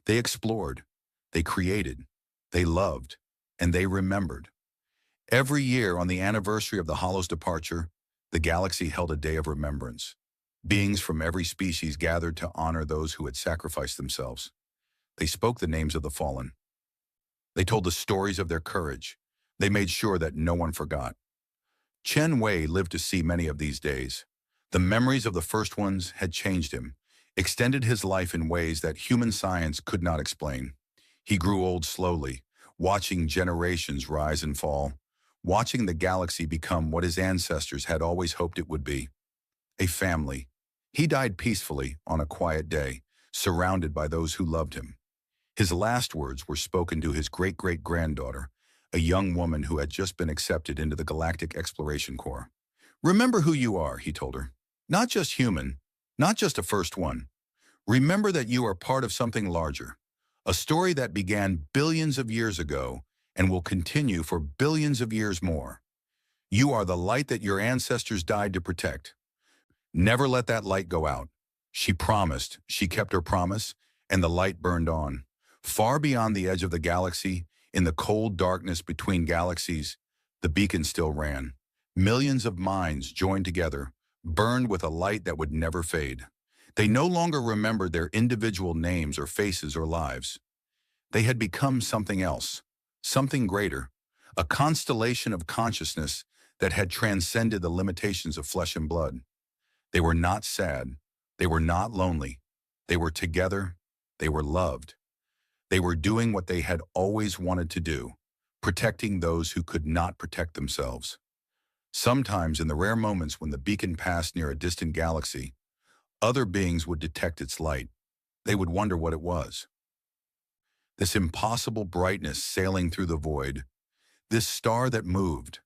They explored, they created, they loved, and they remembered. Every year on the anniversary of the Hollow's departure, the galaxy held a day of remembrance. Beings from every species gathered to honor those who had sacrificed themselves. They spoke the names of the fallen. They told the stories of their courage. They made sure that no one forgot. Chen Wei lived to see many of these days. The memories of the first ones had changed him, extended his life in ways that human science could not explain. He grew old slowly, watching generations rise and fall, watching the galaxy become what his ancestors had always hoped it would be, a family. He died peacefully on a quiet day, surrounded by those who loved him. His last words were spoken to his great-great-granddaughter, a young woman who had just been accepted into the Galactic Exploration Corps. Remember who you are, he told her. Not just human, not just a first one. Remember that you are part of something larger, a story that began billions of years ago and will continue for billions of years more. You are the light that your ancestors died to protect. Never let that light go out. She promised, she kept her promise, and the light burned on. Far beyond the edge of the galaxy, in the cold darkness between galaxies, the beacon still ran. Millions of minds joined together, burned with a light that would never fade. They no longer remembered their individual names or faces or lives. They had become something else, something greater, a constellation of consciousness that had transcended the limitations of flesh and blood. They were not sad. They were not lonely. They were together. They were loved. They were doing what they had always wanted to do, protecting those who could not protect themselves. Sometimes, in the rare moments when the beacon passed near a distant galaxy, other beings would detect its light. They would wonder what it was. This impossible brightness sailing through the void, this star that moved,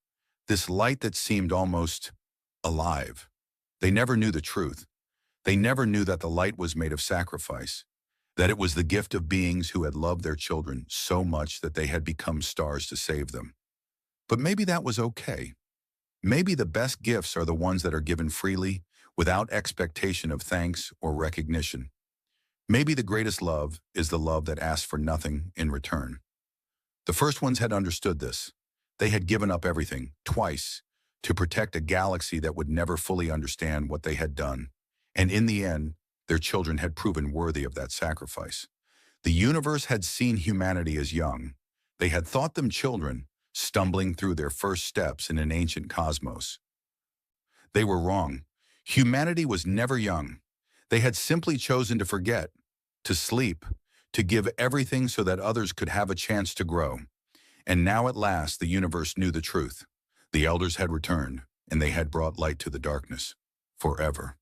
this light that seemed almost alive. They never knew the truth. They never knew that the light was made of sacrifice, that it was the gift of beings who had loved their children so much that they had become stars to save them. But maybe that was okay. Maybe the best gifts are the ones that are given freely, without expectation of thanks or recognition. Maybe the greatest love is the love that asks for nothing in return. The first ones had understood this. They had given up everything, twice, to protect a galaxy that would never fully understand what they had done. And in the end, their children had proven worthy of that sacrifice. The universe had seen humanity as young. They had thought them children, stumbling through their first steps in an ancient cosmos. They were wrong. Humanity was never young. They had simply chosen to forget, to sleep, to give everything so that others could have a chance to grow. And now at last the universe knew the truth. The elders had returned, and they had brought light to the darkness, forever.